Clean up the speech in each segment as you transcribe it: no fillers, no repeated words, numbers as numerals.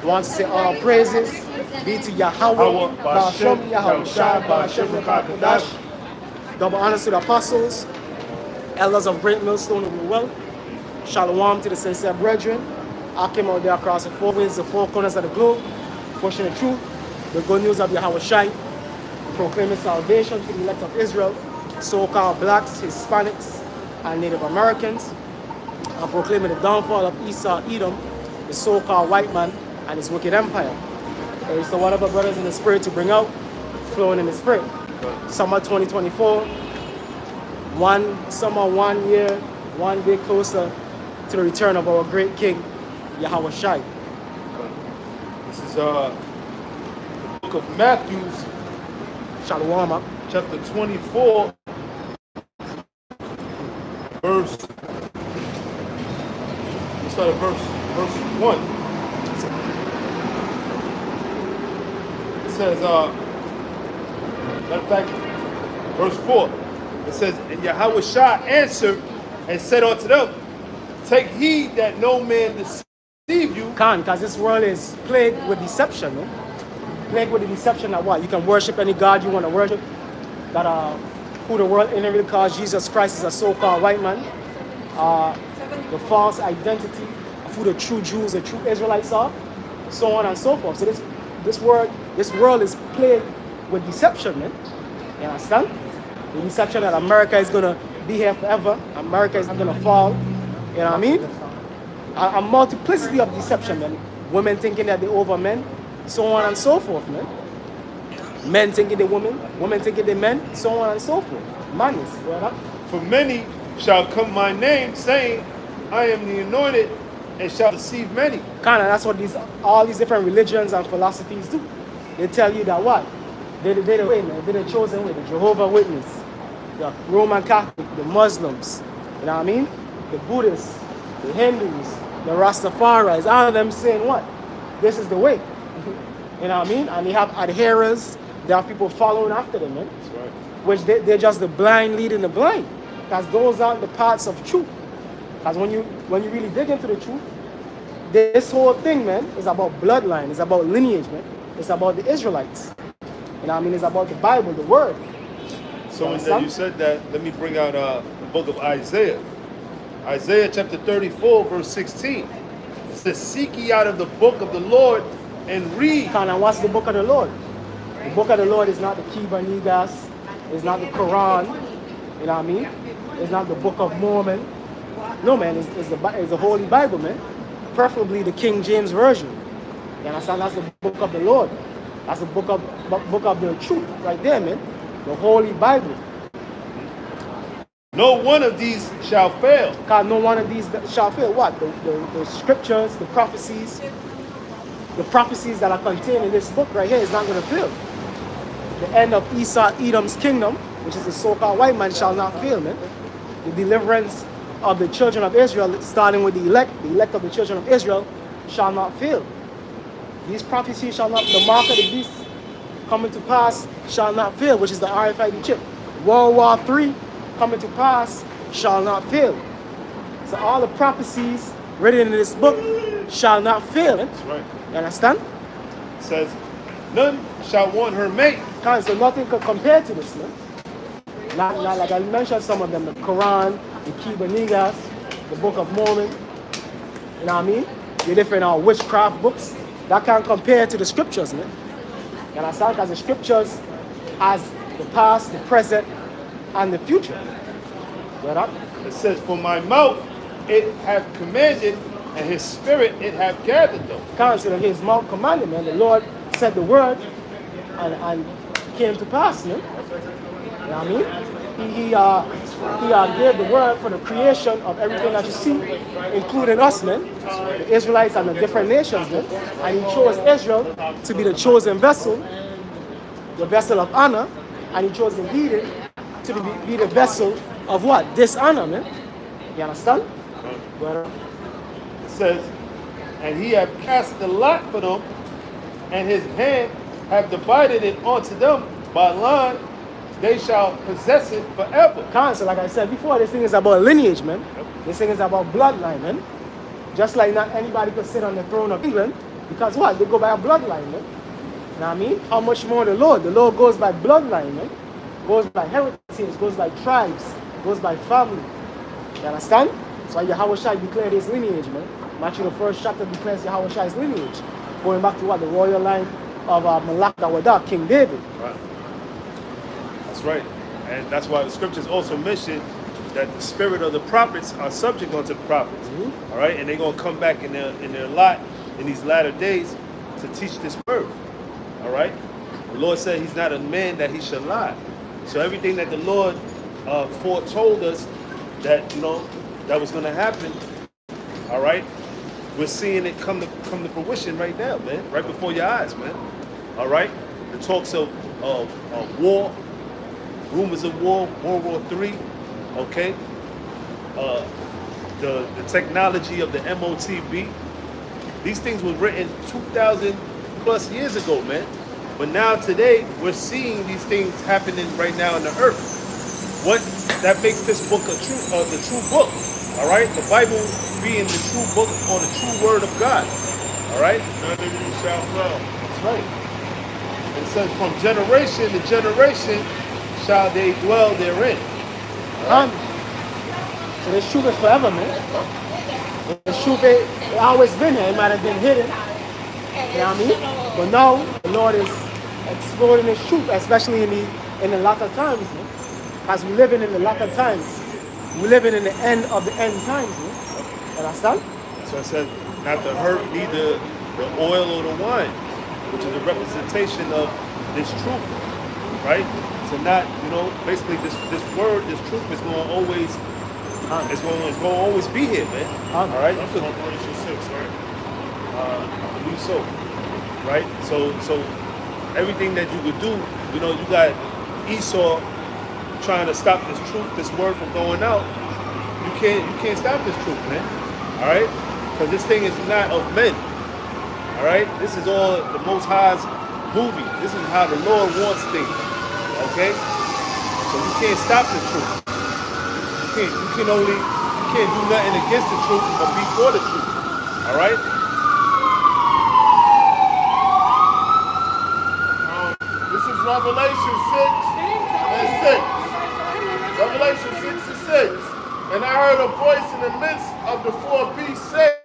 Want to say all praises be to Yahweh, Ba'ashem, Yahweh, Shai, Ba'ashem, Kodash. Double honors to the apostles, elders of Great Millstone of the Well. Shalom to the sincere brethren. I came out there across the four winds, the four corners of the globe, pushing the truth, the good news of Yahweh Shai, proclaiming salvation to the elect of Israel, so-called blacks, Hispanics, and Native Americans, and proclaiming the downfall of Esau, Edom, the so-called white man, and his wicked empire. There is the one of our brothers in the spirit to bring out, flowing in the spirit. Summer 2024, one year, 1 day closer to the return of our great King, Yahweh Shai. This is the book of Matthew, Shalom, chapter 24, verse. Let's start at verse 1. It says, matter of fact, verse 4. It says, and Yahweh Shai answered and said unto them, take heed that no man deceive you. Because this world is plagued with deception, no? Plagued with the deception that what? You can worship any God you want to worship. That who the world innately calls Jesus Christ is a so-called white man. The false identity of who the true Jews, the true Israelites are, so on and so forth. So this world is plagued with deception, man. You understand? The deception that America is gonna be here forever. America is not gonna fall. You know what I mean? A multiplicity of deception, man. Women thinking that they're over men, so on and so forth, man. Men thinking they're women thinking they're men, so on and so forth. Madness, right? For many shall come my name, saying, I am the anointed, and shall deceive many. Kinda, that's what all these different religions and philosophies do. They tell you that what? They're the way, man. They're the chosen way. The Jehovah's Witness, the Roman Catholic, the Muslims, you know what I mean? The Buddhists, the Hindus, the Rastafaris, all of them saying what? This is the way. You know what I mean? And they have adherers, they have people following after them, man. That's right. Which they're just the blind leading the blind. Because those aren't the paths of truth. Because when you really dig into the truth, this whole thing, man, is about bloodline, it's about lineage, man. It's about the Israelites. You know what I mean? It's about the Bible, the Word. So when you said that, let me bring out the book of Isaiah. Isaiah chapter 34, verse 16. It says, seek ye out of the book of the Lord and read. And what's the book of the Lord? The book of the Lord is not the Kiba Nigas. It's not the Quran. You know what I mean? It's not the book of Mormon. No, man. It's the Holy Bible, man. Preferably the King James Version. You understand? That's the book of the Lord. That's the book of the truth right there, man. The Holy Bible. No one of these shall fail. God, no one of these shall fail. What? The scriptures, the prophecies that are contained in this book right here is not going to fail. The end of Esau, Edom's kingdom, which is the so-called white man, shall not fail, man. The deliverance of the children of Israel, starting with the elect of the children of Israel, shall not fail. These prophecies shall not, the mark of the beast coming to pass shall not fail, which is the RFID chip. World War III coming to pass shall not fail. So all the prophecies written in this book shall not fail. That's right. You understand? It says, none shall want her mate. So nothing could compare to this, man. Not like I mentioned some of them, the Quran, the Kiba Nigas, the Book of Mormon. You know what I mean? The different witchcraft books. That can't compare to the scriptures, man. You understand? Because the scriptures has the past, the present, and the future. Get up? It says, for my mouth it hath commanded, and his spirit it hath gathered them. Consider his mouth commanded, man. The Lord said the word and came to pass, man. You know what I mean? He gave the word for the creation of everything that you see, including us, man. The Israelites and the different nations, man. And he chose Israel to be the chosen vessel, the vessel of honor, and he chose the heathen to be the vessel of what? Dishonor, man. You understand? It says, and he hath cast the lot for them, and his hand hath divided it unto them by line. They shall possess it forever. So like I said before, this thing is about lineage, man. This thing is about bloodline, man. Just like not anybody could sit on the throne of England, because Because what? They go by a bloodline, man. You know what I mean? How much more the Lord? The Lord goes by bloodline, man. Goes by heritage, goes by tribes, goes by family. You understand? So Yahweh Shai declared his lineage, man. Matthew the first chapter declares Yahweh Shai's lineage. Going back to what? The royal line of Malak Dawadah, King David. Right. That's right. And that's why the scriptures also mention that the spirit of the prophets are subject unto the prophets. All right? And they're going to come back in their lot in these latter days to teach this word. All right? The Lord said he's not a man that he should lie. So everything that the Lord foretold us that, you know, that was going to happen, all right, we're seeing it come to fruition right now, man, right before your eyes, man. All right? The talks of war, rumors of war, World War III, okay? The technology of the MOTB, these things were written 2,000 plus years ago, man. But now today, we're seeing these things happening right now in the earth. What that makes this book the true book, all right? The Bible being the true book or the true word of God, all right? None of you shall fail. That's right. It says from generation to generation shall they dwell therein. Right? So this truth is forever, man. The truth it always been here. It might have been hidden. You know what I mean? But now the Lord is exploring His truth, especially in the latter times, man. As we living in the latter times, we living in the end of the end times, man. You understand? So it says not the hurt, neither the oil or the wine, which is a representation of this truth, right? So not, you know, basically this word, this truth is going to always, it's going to always be here, man. All right. That's Revelation 6, right? I believe so, right? So everything that you could do, you know, you got Esau trying to stop this truth, this word from going out. You can't stop this truth, man. All right, because this thing is not of men. All right, this is all the Most High's movie. This is how the Lord wants things. Okay, so you can't stop the truth. You can't do nothing against the truth, but be for the truth. All right. This is Revelation 6 and 6. Revelation 6 and 6. And I heard a voice in the midst of the four beasts say,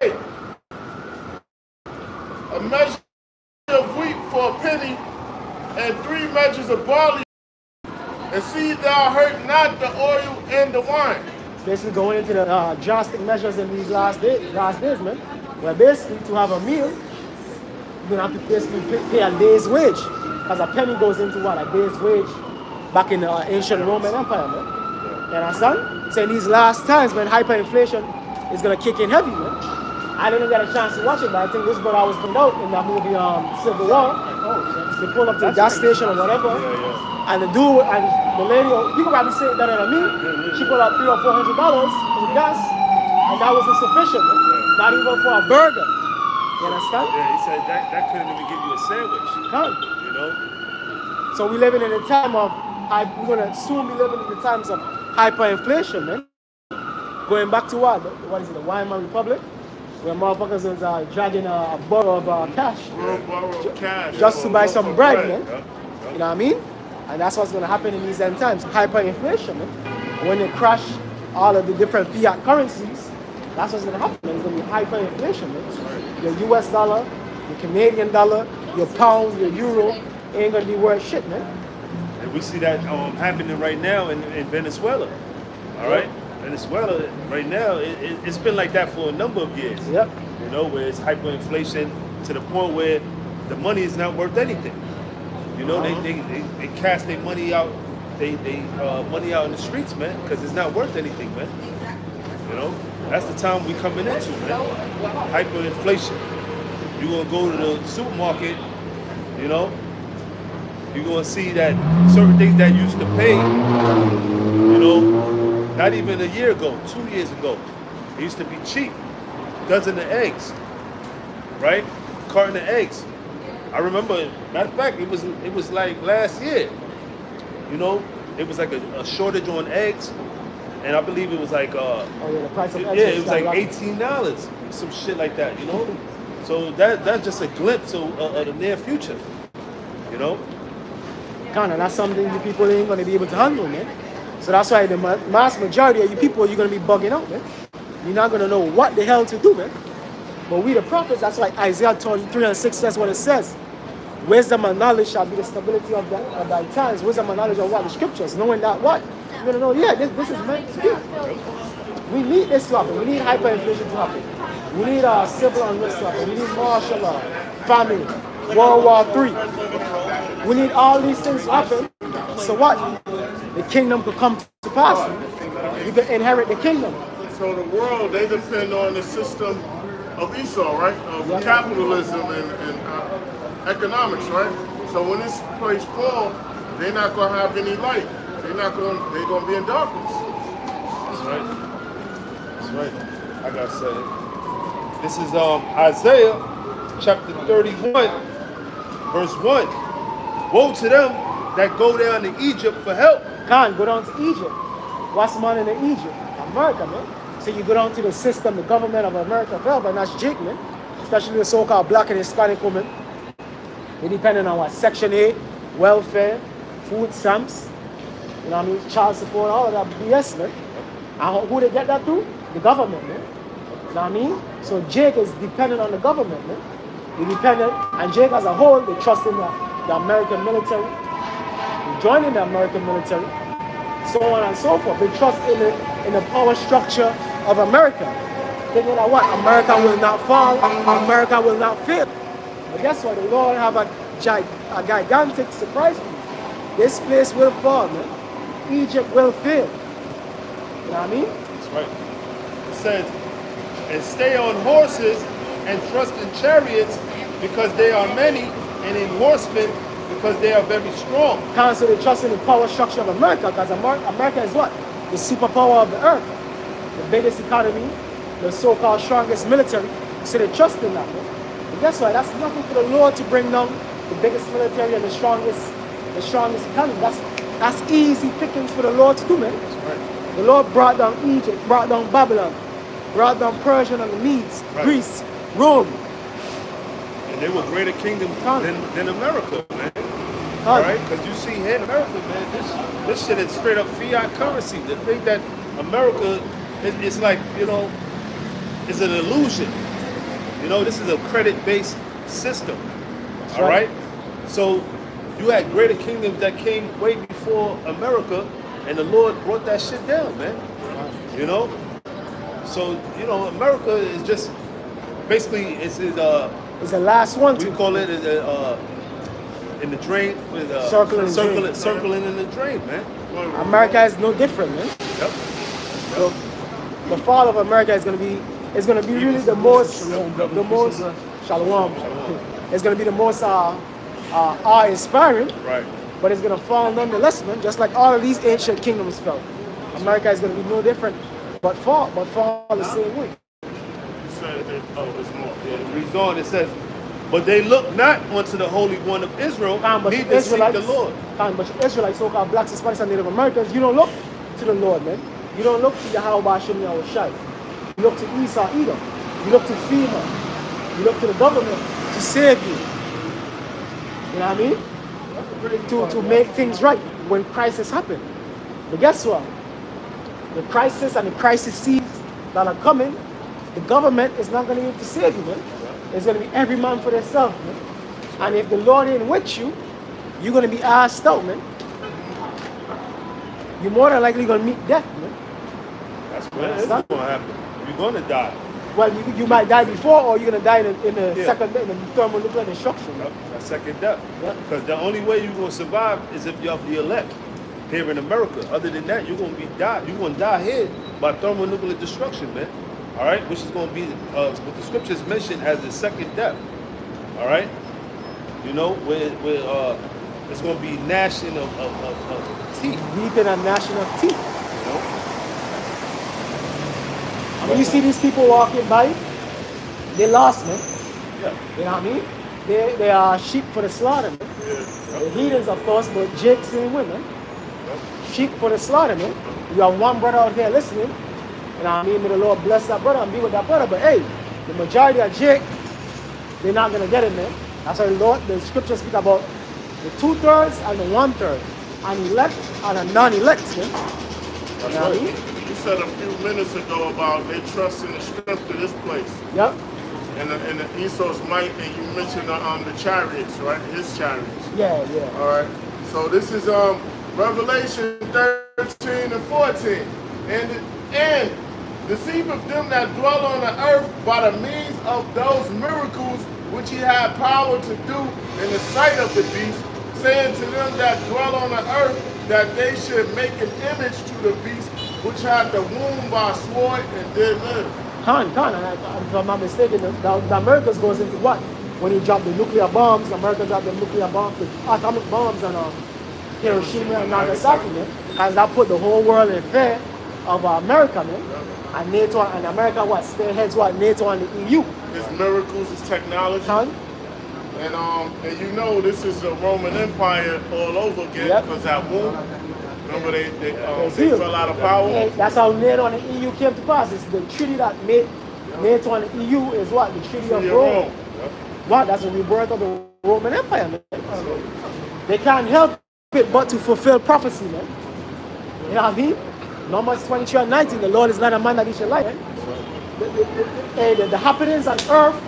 a measure of wheat for a penny, and 3 measures of barley, and see thou hurt not the oil and the wine. Basically going into the drastic measures in these last days, man. Well, basically to have a meal, you're going to have to basically pay a day's wage. Because a penny goes into what? A day's wage back in the ancient Roman Empire, man. You understand? So in these last times, man, hyperinflation is going to kick in heavy, man. I didn't get a chance to watch it, but I think this is what I was put out in that movie, Civil War. They pull up to the gas station or whatever, and the dude and the lady, people probably say that than me, she put up $300 or $400 for the gas, and that was insufficient, man. Not even for a burger. You understand? Yeah, he said that couldn't even give you a sandwich. Can't. You know? So we're living in a time of, we're going to soon be living in the times of hyperinflation, man. Going back to what is it, the Weimar Republic? Where motherfuckers is dragging a bottle of cash. Just to buy some bread, man. You know what I mean? And that's what's going to happen in these end times. Hyperinflation, man. When they crash all of the different fiat currencies, that's what's going to happen. It's going to be hyperinflation, man. Your US dollar, your Canadian dollar, your pound, your euro ain't going to be worth shit, man. And we see that happening right now in Venezuela. All right? Venezuela, right now, it's been like that for a number of years. Yep. You know, where it's hyperinflation to the point where the money is not worth anything. You know, they cast their money out, money out in the streets, man, because it's not worth anything, man. You know, that's the time we coming into, man. Hyperinflation. You're gonna go to the supermarket, you know, you're gonna see that certain things that used to pay, you know, not even a year ago, 2 years ago, it used to be cheap. Dozen of eggs, right? Carton of eggs. I remember, matter of fact, it was like last year. You know, it was like a shortage on eggs, and I believe it was like the price of eggs. Yeah, it was like $18, some shit like that. You know, So that's just a glimpse of the near future. You know? Kind of, that's something you people ain't going to be able to handle, man. So that's why the mass majority of you people, you're going to be bugging out, man. You're not going to know what the hell to do, man. But we the prophets, that's why Isaiah 23:6 says what it says. Wisdom and knowledge shall be the stability of thy times. Wisdom and knowledge of what? The scriptures. Knowing that what? You're going to know, yeah, this is meant to be. We need this to happen. We need hyperinflation to happen. We need civil unrest to happen. We need martial law, famine, World War III. We need all these things to happen. So what? The kingdom could come to pass. You can inherit the kingdom. So the world, they depend on the system of Esau, right? Of capitalism and economics, right? So when this place falls, they're not going to have any light. They're going to be in darkness. That's right. That's right. I got to say it. This is Isaiah chapter 31, verse 1. Woe to them that go down to Egypt for help. Can't go down to Egypt. What's the man in Egypt? America, man. So you go down to the system, the government of America for help, and that's Jake, man. Especially the so-called black and Hispanic women. They depending on what? Section 8, welfare, food stamps, you know what I mean, child support, all of that BS, man. And who they get that through? The government, man. You know what I mean? So Jake is dependent on the government, man. They dependent, and Jake as a whole, they trust in the American military. They join in the American military, so on and so forth. They trust in the power structure of America. Thinking that what? America will not fall, America will not fail. But guess what? The Lord have a gigantic surprise for you. This place will fall, man. Egypt will fail. You know what I mean? That's right. It says, and stay on horses and trust in chariots because they are many, and in horsemen because they are very strong. Constantly trust in the power structure of America, because America is what? The superpower of the earth. The biggest economy, the so-called strongest military. So they trust in that, man. But guess what? That's nothing for the Lord to bring down the biggest military and the strongest economy. That's easy pickings for the Lord to do, man. That's right. The Lord brought down Egypt, brought down Babylon, brought down Persia and the Medes, Right. Greece, Rome. And they were greater kingdom than America, man. All right? Because you see here in America, man, this shit is straight up fiat currency. The thing that America, it's like, you know, it's an illusion. You know, this is a credit-based system. All right? So you had greater kingdoms that came way before America, and the Lord brought that shit down, man. You know? So, you know, America is just basically it's the last one. We call it in the drain with circling in the drain, man. America is no different, man. Yep. The fall of America is gonna be really the most shalom. It's gonna be the most awe-inspiring. Right. But it's gonna fall nonetheless, man. Just like all of these ancient kingdoms fell. America is gonna be no different, but fall the same way. It reads on, it says, but they look not unto the Holy One of Israel, neither seek the Lord. But Israelites, so-called blacks, Hispanics, and Native Americans, you don't look to the Lord, man. You don't look to Yahweh Hashem Yahushai. You look to Esau, Edom. You look to FEMA. You look to the government to save you. You know what I mean? To make things right when crisis happen. But guess what? The crisis and the crises that are coming, the government is not going to be able to save you, man. It's going to be every man for themselves, man. And if the Lord ain't with you, you're going to be asked out, man. You're more than likely going to meet death, man. That's going to happen. You're going to die. Well, you might die before, or you're going to die in the thermonuclear destruction. Yep. A second death. Because the only way you're going to survive is if you're the elect here in America. Other than that, you're going to die here by thermonuclear destruction, man. All right, which is going to be what the scriptures mention as the second death. All right, you know, where it's going to be gnashing of teeth. Weeping and gnashing of teeth. You know? I mean, you see these people walking by, they lost, man. Yeah. You know what I mean? They are sheep for the slaughter, man. Yeah. The heathens, of course, but Jake's same way, man. Sheep for the slaughter, man. You have one brother out there listening. You know what I mean? May the Lord bless that brother and be with that brother. But hey, the majority of Jake they're not gonna get it, man. That's why the scriptures speak about the 2/3 and the 1/3, an elect and a non-elect, man. That's right. You said a few minutes ago about they trust in the strength of this place. Yep. And the Esau's might, and you mentioned the chariots, right? His chariots. Yeah. All right. So this is Revelation 13 and 14. And deceiveth them that dwell on the earth by the means of those miracles which he had power to do in the sight of the beast, saying to them that dwell on the earth that they should make an image to the beast which had the wound by sword and did live. And if I'm not mistaken, the Americas goes into what? When he dropped the nuclear bombs, America dropped the nuclear bombs, the atomic bombs on Hiroshima and Nagasaki, man. Because that put the whole world in fear of America, man. And NATO and America, what? Spearheads what? NATO and the EU. His miracles, his technology. And you know this is a Roman Empire all over again because that wound. Remember they fell out of power? Yeah, that's how NATO and the EU came to pass. It's the treaty that made NATO and the EU is what? The Treaty of Rome. Yep. What? That's the rebirth of the Roman Empire, man. They can't help it but to fulfill prophecy, man. You know what I mean? Numbers 23 and 19, the Lord is not a man that he should lie. Right? The happenings on earth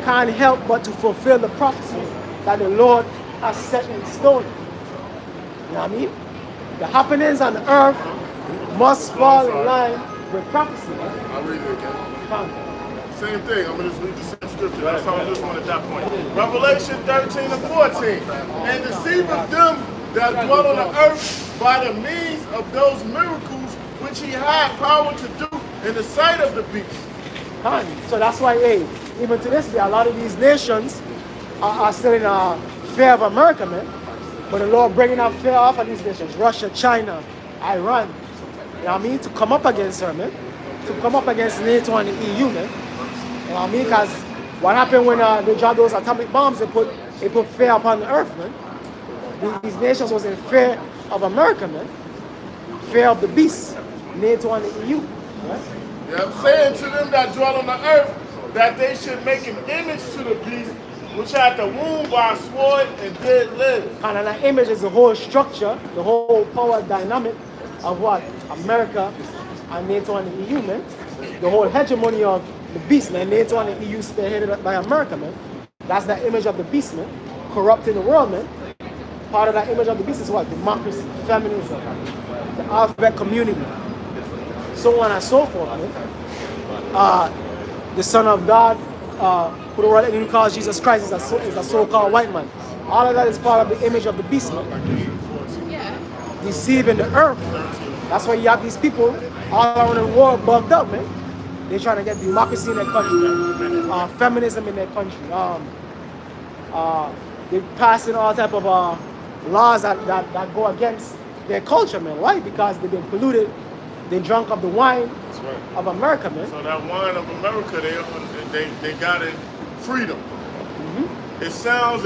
can't help but to fulfill the prophecies that the Lord has set in stone. You know what I mean? The happenings on earth must fall in line with prophecy. Right? I'll read it again. Same thing. I'm going to just read the same scripture. That's how I just want at that point. Revelation 13 and 14. And deceiveth them that dwell on the earth by the means of those miracles which he had power to do in the sight of the beast. So that's why, even to this day, a lot of these nations are still in fear of America, man. But the Lord bringing out fear off of these nations, Russia, China, Iran, you know what I mean, to come up against her, man. To come up against NATO and the EU, man. You know what I mean? Because what happened when they dropped those atomic bombs, they put fear upon the earth, man. These nations was in fear of America, man. Fear of the beast, NATO and the EU. Right? Yeah, I'm saying to them that dwell on the earth that they should make an image to the beast which had the wound by a sword and did live. And that image is the whole structure, the whole power dynamic of what? America and NATO and the EU, man. The whole hegemony of the beast, man. NATO and the EU spearheaded by America, man. That's the image of the beast, man. Corrupting the world, man. Part of that image of the beast is what? Democracy, feminism, the alphabet community, so on and so forth, man. The Son of God, who the world enemy calls Jesus Christ, is a so-called white man. All of that is part of the image of the beast, man. Deceiving the earth. That's why you have these people all around the world bugged up, man. They're trying to get democracy in their country, feminism in their country. They're passing all type of laws that go against their culture, man. Why? Because they've been polluted. They drunk of the wine of America, man. So that wine of America, they got it freedom. It sounds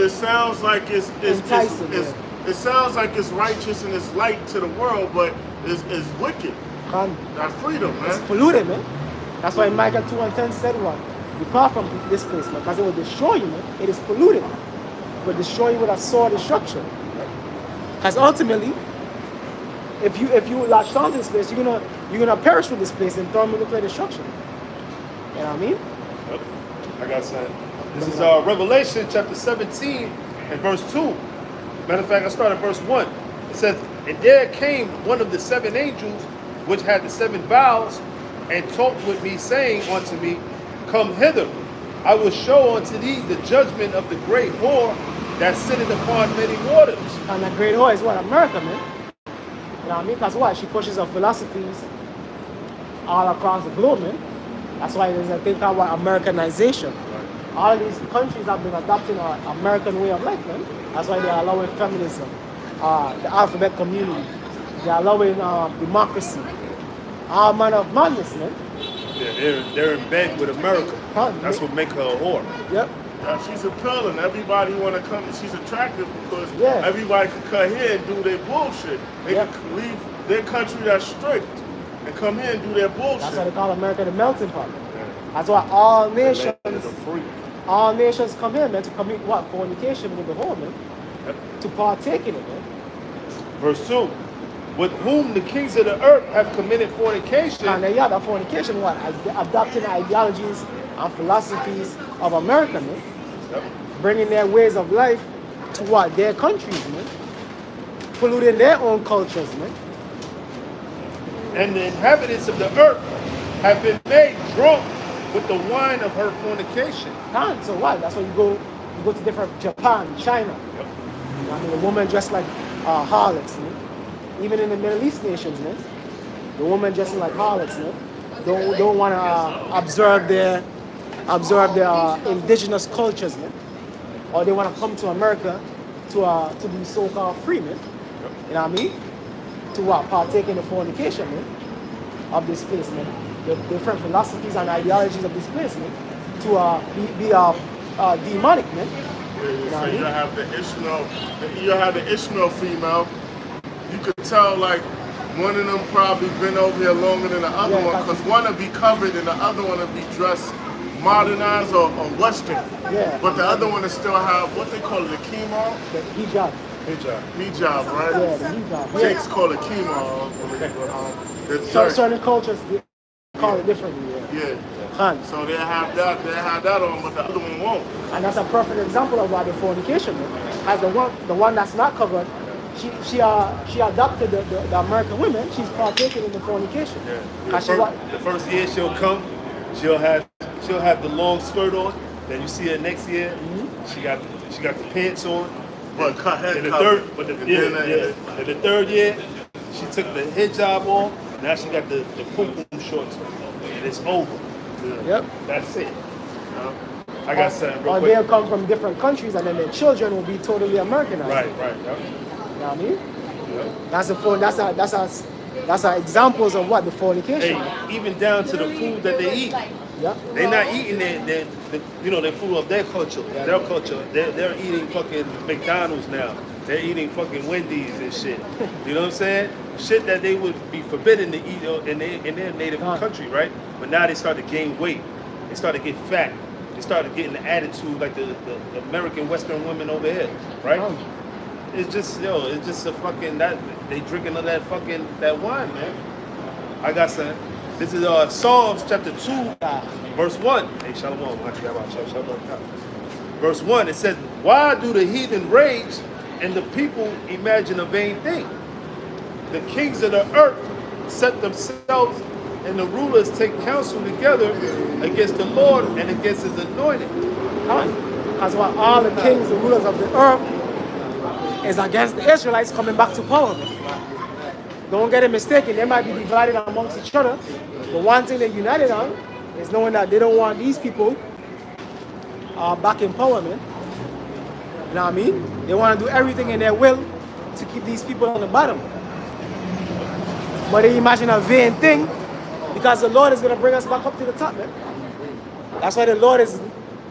like it sounds like it's righteous and it's light to the world, but it's wicked. That freedom, man. It's polluted, man. That's why Micah 2 and 10 said what? Depart from this place, man, because it will destroy you, man. It is polluted. It will destroy you with a sword destruction. Because ultimately, if you latch on to this place, you're gonna perish with this place in thermonuclear destruction. You know what I mean? Yep. I got something. This is Revelation chapter 17 and verse 2. Matter of fact, I start at verse 1. It says, and there came one of the 7 angels, which had the 7 vials, and talked with me, saying unto me, come hither. I will show unto thee the judgment of the great whore that sitteth upon many waters. And the great whore is what? America, man. You know what I mean? Because what? She pushes her philosophies all across the globe, man. That's why there's a thing called Americanization. All of these countries have been adopting our American way of life, man. That's why they're allowing feminism, the alphabet community. They're allowing democracy. All manner of madness, man. Yeah, they're in bed with America. That's what makes her a whore. Yep. She's appealing. Everybody want to come. She's attractive because Yeah. everybody can come here and do their bullshit. They Yep. can leave their country that's strict and come here and do their bullshit. That's why they call America the melting pot. That's why all nations, all nations come here, man, to commit what? Fornication with the whore, man. Yep. To partake in it, man. Verse 2. With whom the kings of the earth have committed fornication. And yeah, the fornication, what? Adopting the ideologies and philosophies of America, man. Yep. Bringing their ways of life to what? Their countries, man. Polluting their own cultures, man. And the inhabitants of the earth have been made drunk with the wine of her fornication. So what? That's why you go to different Japan, China. Yep. I mean, the woman dressed like harlots, man. Even in the Middle East nations, man. The woman dressing like harlots, man. Don't want to observe their indigenous cultures, man. Or they want to come to America to be so-called free, man. Yep. You know what I mean? To what? Partake in the fornication, man, of this place, man. The different philosophies and ideologies of this place, man. To be demonic, man. So you have the Ishmael female. You could tell like one of them probably been over here longer than the other one, because one will be covered and the other one will be dressed modernized or Western. Yeah. But the other one will still have what they call it, the kimono? The hijab. Hijab, right? Yeah, the hijab. Chicks call it kimono. So certain cultures they call it differently. Yeah. So they have that on, but the other one won't. And that's a perfect example of why the fornication, man. As the one that's not covered, she adopted the American women. She's partaking in the fornication. Yeah. The first year she'll come, she'll have the long skirt on. Then you see her next year, she got the pants on. But cut head in the cover. In the third year, she took the hijab off. Now she got the pum shorts on, and it's over. Yep. That's it. I got something real or quick. they'll come from different countries, and then their children will be totally Americanized. Right. Yep. You know what I mean? Yep. That's examples of what the fornication. Hey, even down to the food that they eat. Yeah. They're not eating their food of their culture. Their culture. They're eating fucking McDonald's now. They're eating fucking Wendy's and shit. You know what I'm saying? Shit that they would be forbidden to eat in their native country, right? But now they start to gain weight. They start to get fat. They started getting the attitude like the American Western women over here, right? It's just a fucking that they drinking of that wine, man. I got some. This is Psalms chapter 2, verse 1. Hey, Shalom. Verse 1, it says, "Why do the heathen rage and the people imagine a vain thing? The kings of the earth set themselves, and the rulers take counsel together against the Lord and against his anointed." That's why all the kings and rulers of the earth is against the Israelites coming back to power. Don't get it mistaken, they might be divided amongst each other, but one thing they're united on is knowing that they don't want these people back in power, man. You know what I mean? They want to do everything in their will to keep these people on the bottom. But they imagine a vain thing, because the Lord is going to bring us back up to the top, man. That's why the Lord is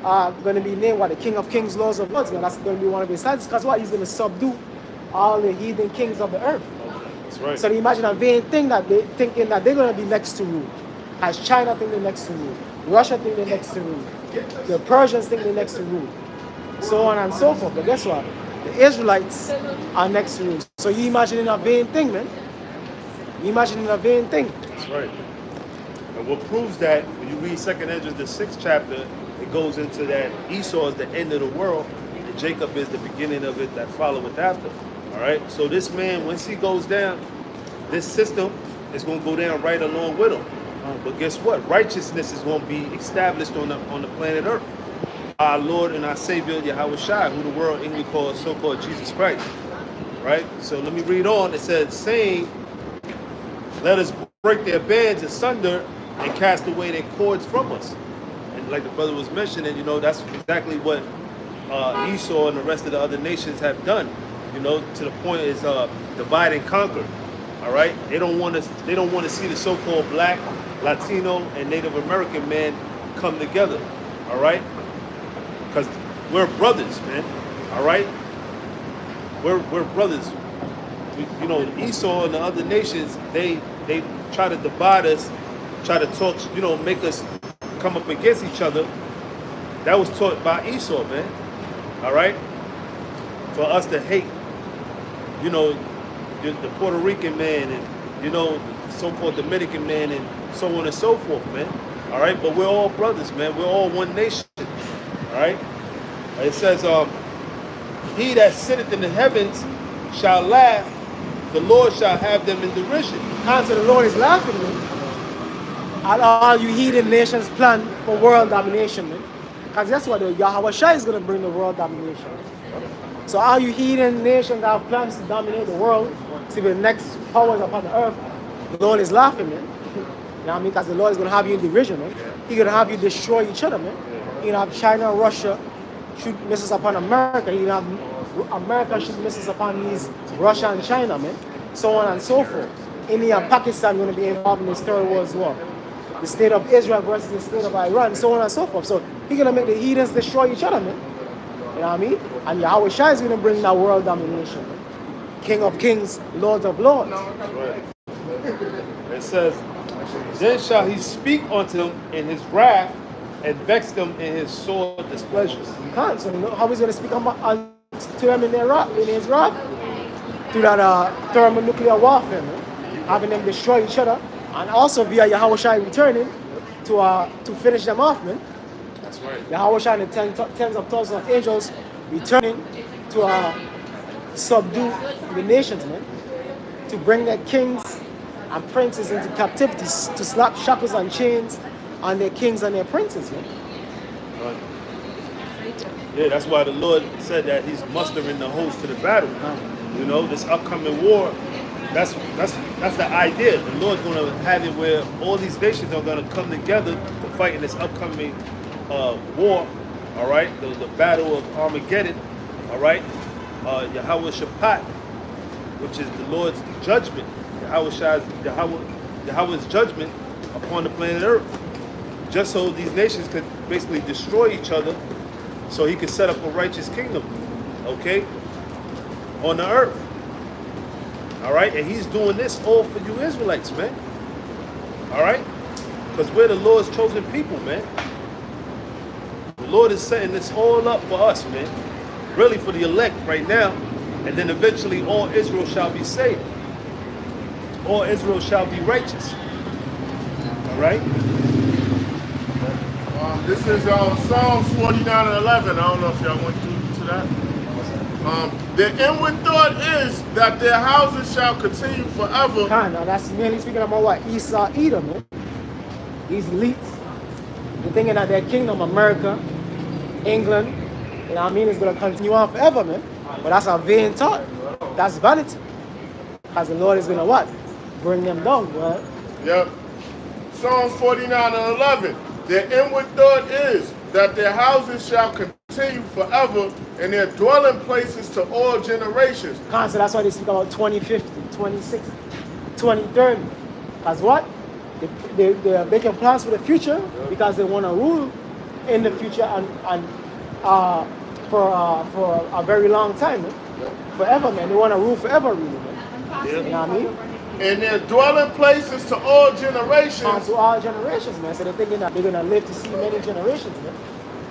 going to be named the King of Kings, Lords of Lords. Man. That's going to be one of his titles, because what? He's going to subdue all the heathen kings of the earth. That's right. So they imagine a vain thing that they thinking that they're going to be next to rule. As China think they're next to rule. Russia think they're next to rule. The Persians think they're next to rule. So on and so forth. But guess what? The Israelites are next to rule. So you imagining a vain thing, man. You imagining a vain thing. That's right. And what proves that, when you read 2nd Ezra, the 6th chapter, it goes into that Esau is the end of the world, and Jacob is the beginning of it that followeth after. All right? So this man, once he goes down, this system is going to go down right along with him. But guess what? Righteousness is going to be established on the planet Earth. Our Lord and our Savior, Yahweh Shai, who the world English calls so-called Jesus Christ. Right? So let me read on. It says, saying, "Let us break their bands asunder and cast away their cords from us." And like the brother was mentioning, that's exactly what Esau and the rest of the other nations have done. To the point is divide and conquer. All right, they don't want to see the so-called Black, Latino, and Native American man come together. All right, because we're brothers, man. All right, we're brothers. Esau and the other nations, they try to divide us, try to talk, make us come up against each other. That was taught by Esau, man. All right? For us to hate, you know, the Puerto Rican man and, you know, the so-called Dominican man and so on and so forth, man. All right? But we're all brothers, man. We're all one nation. All right? It says, he that sitteth in the heavens shall laugh, the Lord shall have them in derision. And so the Lord is laughing, man. At all you heathen nations plan for world domination, man. Because that's what the Yahweh Shai is going to bring, the world domination. So all you heathen nations that have plans to dominate the world, to be the next powers upon the earth, the Lord is laughing, man. You know what I mean? Because the Lord is going to have you in derision, man. He's going to have you destroy each other, man. He's going to have China and Russia shoot missiles upon America. He's going to have America shoot missiles upon these Russia and China, man. So on and so forth. India and Pakistan going to be involved in this third world war. The state of Israel versus the state of Iran, so on and so forth. So he's going to make the heathens destroy each other, man. You know what I mean? And Yahweh Shai is going to bring that world domination, man. King of kings, Lord of lords. Right. It says, then shall he speak unto them in his wrath and vex them in his sore displeasures. You can't. So you know how he's going to speak to them in his wrath? Through that thermonuclear warfare, man. Having them destroy each other. And also via Yahweh Shai returning to finish them off, man. That's right. Yahweh Shai and the tens of thousands of angels returning to subdue the nations, man. To bring their kings and princes into captivity, to slap shackles and chains on their kings and their princes, man. Right. Yeah, that's why the Lord said that he's mustering the host to the battle. You know, this upcoming war, that's the idea. The Lord's going to have it where all these nations are going to come together to fight in this upcoming war, all right? The battle of Armageddon, all right? Yahweh Shabbat, which is the Lord's judgment, Yahweh's judgment upon the planet Earth. Just so these nations could basically destroy each other, so he could set up a righteous kingdom, okay, on the earth. All right, and he's doing this all for you Israelites, man. All right, because we're the Lord's chosen people, man. The Lord is setting this all up for us, man. Really for the elect right now, and then eventually all Israel shall be saved. All Israel shall be righteous. All right. This is Psalms 49 and 11. I don't know if y'all went to that. The inward thought is that their houses shall continue forever. Now that's mainly speaking about what Esau, Edom, man. These elites, they're thinking that their kingdom, America, England, you know what I mean, is going to continue on forever, man. But that's a vain thought. That's vanity. Because the Lord is going to what? Bring them down, bro. Yep. Psalms 49 and 11. Their inward thought is that their houses shall continue forever and their dwelling places to all generations. So that's why they speak about 2050, 2060, 2030. Because what? They're making plans for the future because they want to rule in the future and for a very long time, man. Forever, man. They want to rule forever, really, man. You know what I mean? And their dwelling places to all generations. To all generations, man. So they're thinking that they're going to live to see many generations, man.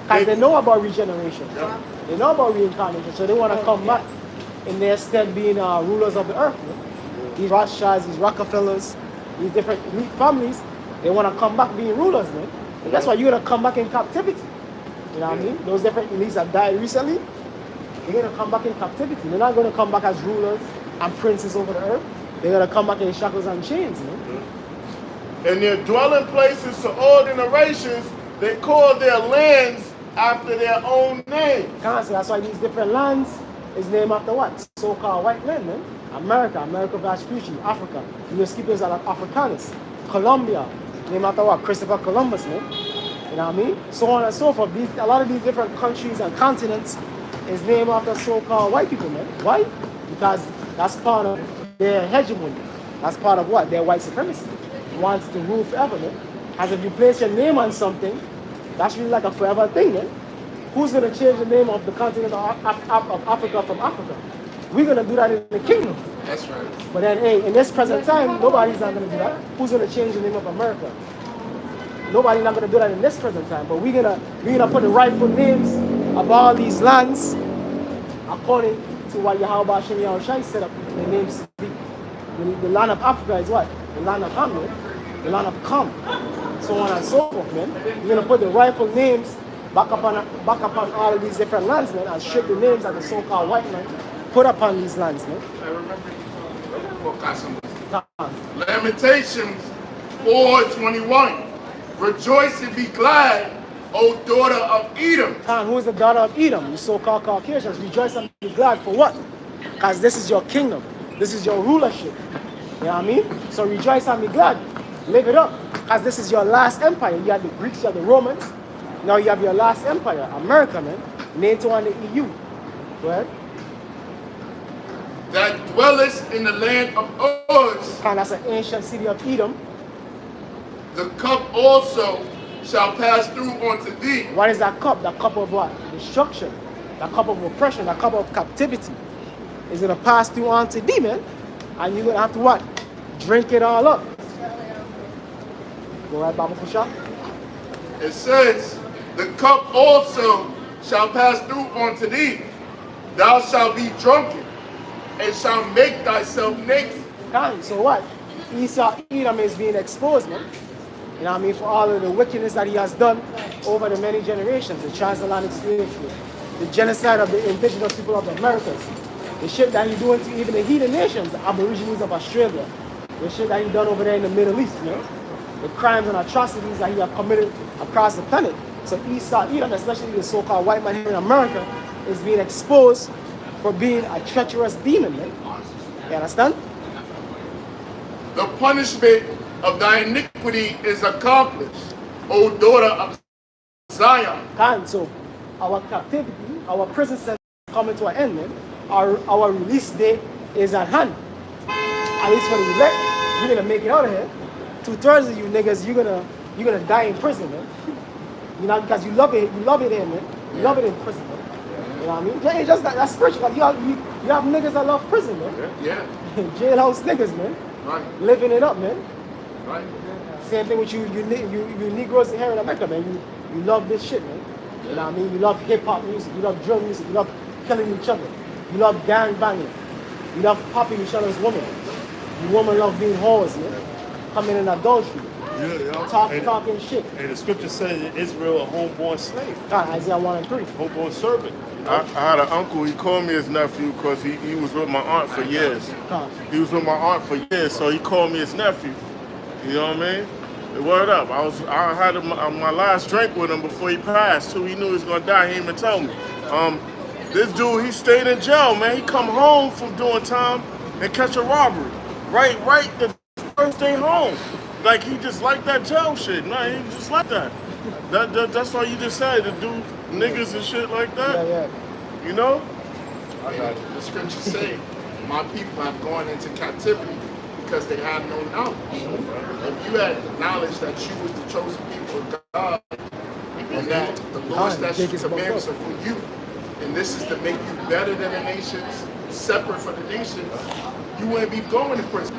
Because they know about regeneration. Yeah. They know about reincarnation. So they want to come back in their stead being rulers of the earth, man. These Rothschilds, these Rockefellers, these different elite families, they want to come back being rulers, man. And that's why you're going to come back in captivity. You know what I mean? Those different elites that died recently, they're going to come back in captivity. They're not going to come back as rulers and princes over the earth. They're going to come back in shackles and chains, man. And their dwelling places to all generations, they call their lands after their own name. So that's why these different lands is named after what? So-called white men, man. America Vespucci, Africa. The skippers are Africanus. Colombia, named after what? Christopher Columbus, man. You know what I mean? So on and so forth. A lot of these different countries and continents is named after so-called white people, man. Why? Because that's part of their hegemony. That's part of what? Their white supremacy. Wants to rule forever, man. As if you place your name on something, that's really like a forever thing, man. Who's going to change the name of the continent of Africa from Africa? We're going to do that in the kingdom. That's right. But then, hey, in this present time, nobody's not going to do that. Who's going to change the name of America? Nobody not gonna do that in this present time. But we're gonna put the rightful names of all these lands according to what Yahweh Shem Yahushai set up the names to be. The land of Africa is what? The land of Hamlet, the land of Kam, so on and so forth, man. We're gonna put the rightful names back upon all of these different lands, man, and strip the names of the so-called white man put upon these lands, man. I remember. Lamentations 4:21. Rejoice and be glad, O daughter of Edom. And who is the daughter of Edom? You so-called Caucasians. Rejoice and be glad for what? Because this is your kingdom. This is your rulership. You know what I mean? So rejoice and be glad. Live it up. Because this is your last empire. You have the Greeks, you have the Romans. Now you have your last empire, America, man. NATO and the EU. Go ahead. That dwellest in the land of Uz. And that's an ancient city of Edom. The cup also shall pass through unto thee. What is that cup? That cup of what? Destruction. That cup of oppression. That cup of captivity. Is going to pass through onto thee, man. And you're going to have to what? Drink it all up. Go right, Baba Fusha. It says, the cup also shall pass through unto thee. Thou shalt be drunken, and shalt make thyself naked. So what? Esau, Edom is being exposed, man. You know what I mean? For all of the wickedness that he has done over the many generations. The transatlantic slave trade. The genocide of the indigenous people of the Americas. The shit that he's doing to even the heathen nations, the Aborigines of Australia. The shit that he done over there in the Middle East, you know? The crimes and atrocities that he has committed across the planet. So Esau, Edom, especially the so-called white man here in America, is being exposed for being a treacherous demon, man. You understand? The punishment of thy iniquity is accomplished, O daughter of Zion. And so our captivity, our prison sentence is coming to an end, man. Our release date is at hand. At least for the elect, you're gonna make it out of here. 2/3 of you niggas, you're gonna die in prison, man. You know, because you love it here, man. You love it in prison, man. You know what I mean? Yeah, it's just that's spiritual. You have niggas that love prison, man. Yeah. Jailhouse niggas, man. Right. Living it up, man. Right. Same thing with you Negroes here in America, man. You love this shit, man. You know what I mean? You love hip hop music. You love drill music. You love killing each other. You love gang banging. You love popping each other's women. You women love being whores, man. Coming in adultery. Yeah. Talking shit. And the scripture says that Israel a homeborn slave. God, Isaiah 1 and 3. Homeborn servant. You know? I had an uncle, he called me his nephew because he was with my aunt for years. God. He was with my aunt for years, so he called me his nephew. You know what I mean? Word up. I had my last drink with him before he passed too. He knew he was gonna die, he didn't even tell me. This dude, he stayed in jail, man. He come home from doing time and catch a robbery. Right the first day home. Like he just like that jail shit. Nah, he just like that. That's why you just said to do niggas and shit like that. Yeah. You know? The scriptures say, my people have gone into captivity because they have no knowledge. If you had knowledge that you was the chosen people of God, and that the Lord's statutes and commandments are for you, and this is to make you better than the nations, separate from the nations, you wouldn't be going to prison.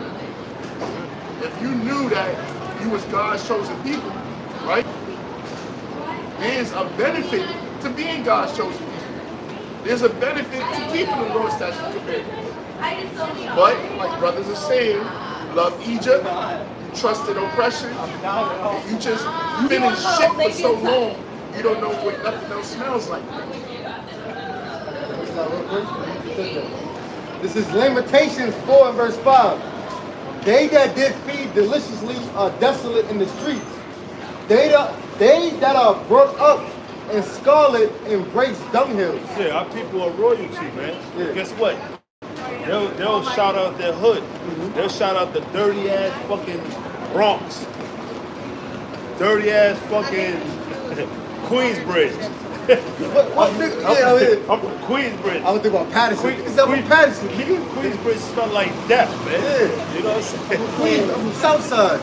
If you knew that you was God's chosen people, right? There's a benefit to being God's chosen people. There's a benefit to keeping the Lord's statutes and commandments. But, like brothers are saying, love Egypt, you trusted oppression, and you've been in shit for so long, you don't know what nothing else smells like. This is Lamentations 4 and verse 5. They that did feed deliciously are desolate in the streets. They that are brought up in scarlet embrace dunghills. Yeah, our people are royalty, man. Yeah. Guess what? They'll shout out their hood. They'll shout out the dirty ass fucking Bronx. Dirty ass fucking Queensbridge. What nigga? I'm from Queensbridge. I was thinking about Patterson. Is that from Patterson? Queensbridge smell like death, man. Yeah. You know what I'm saying? I'm from Southside.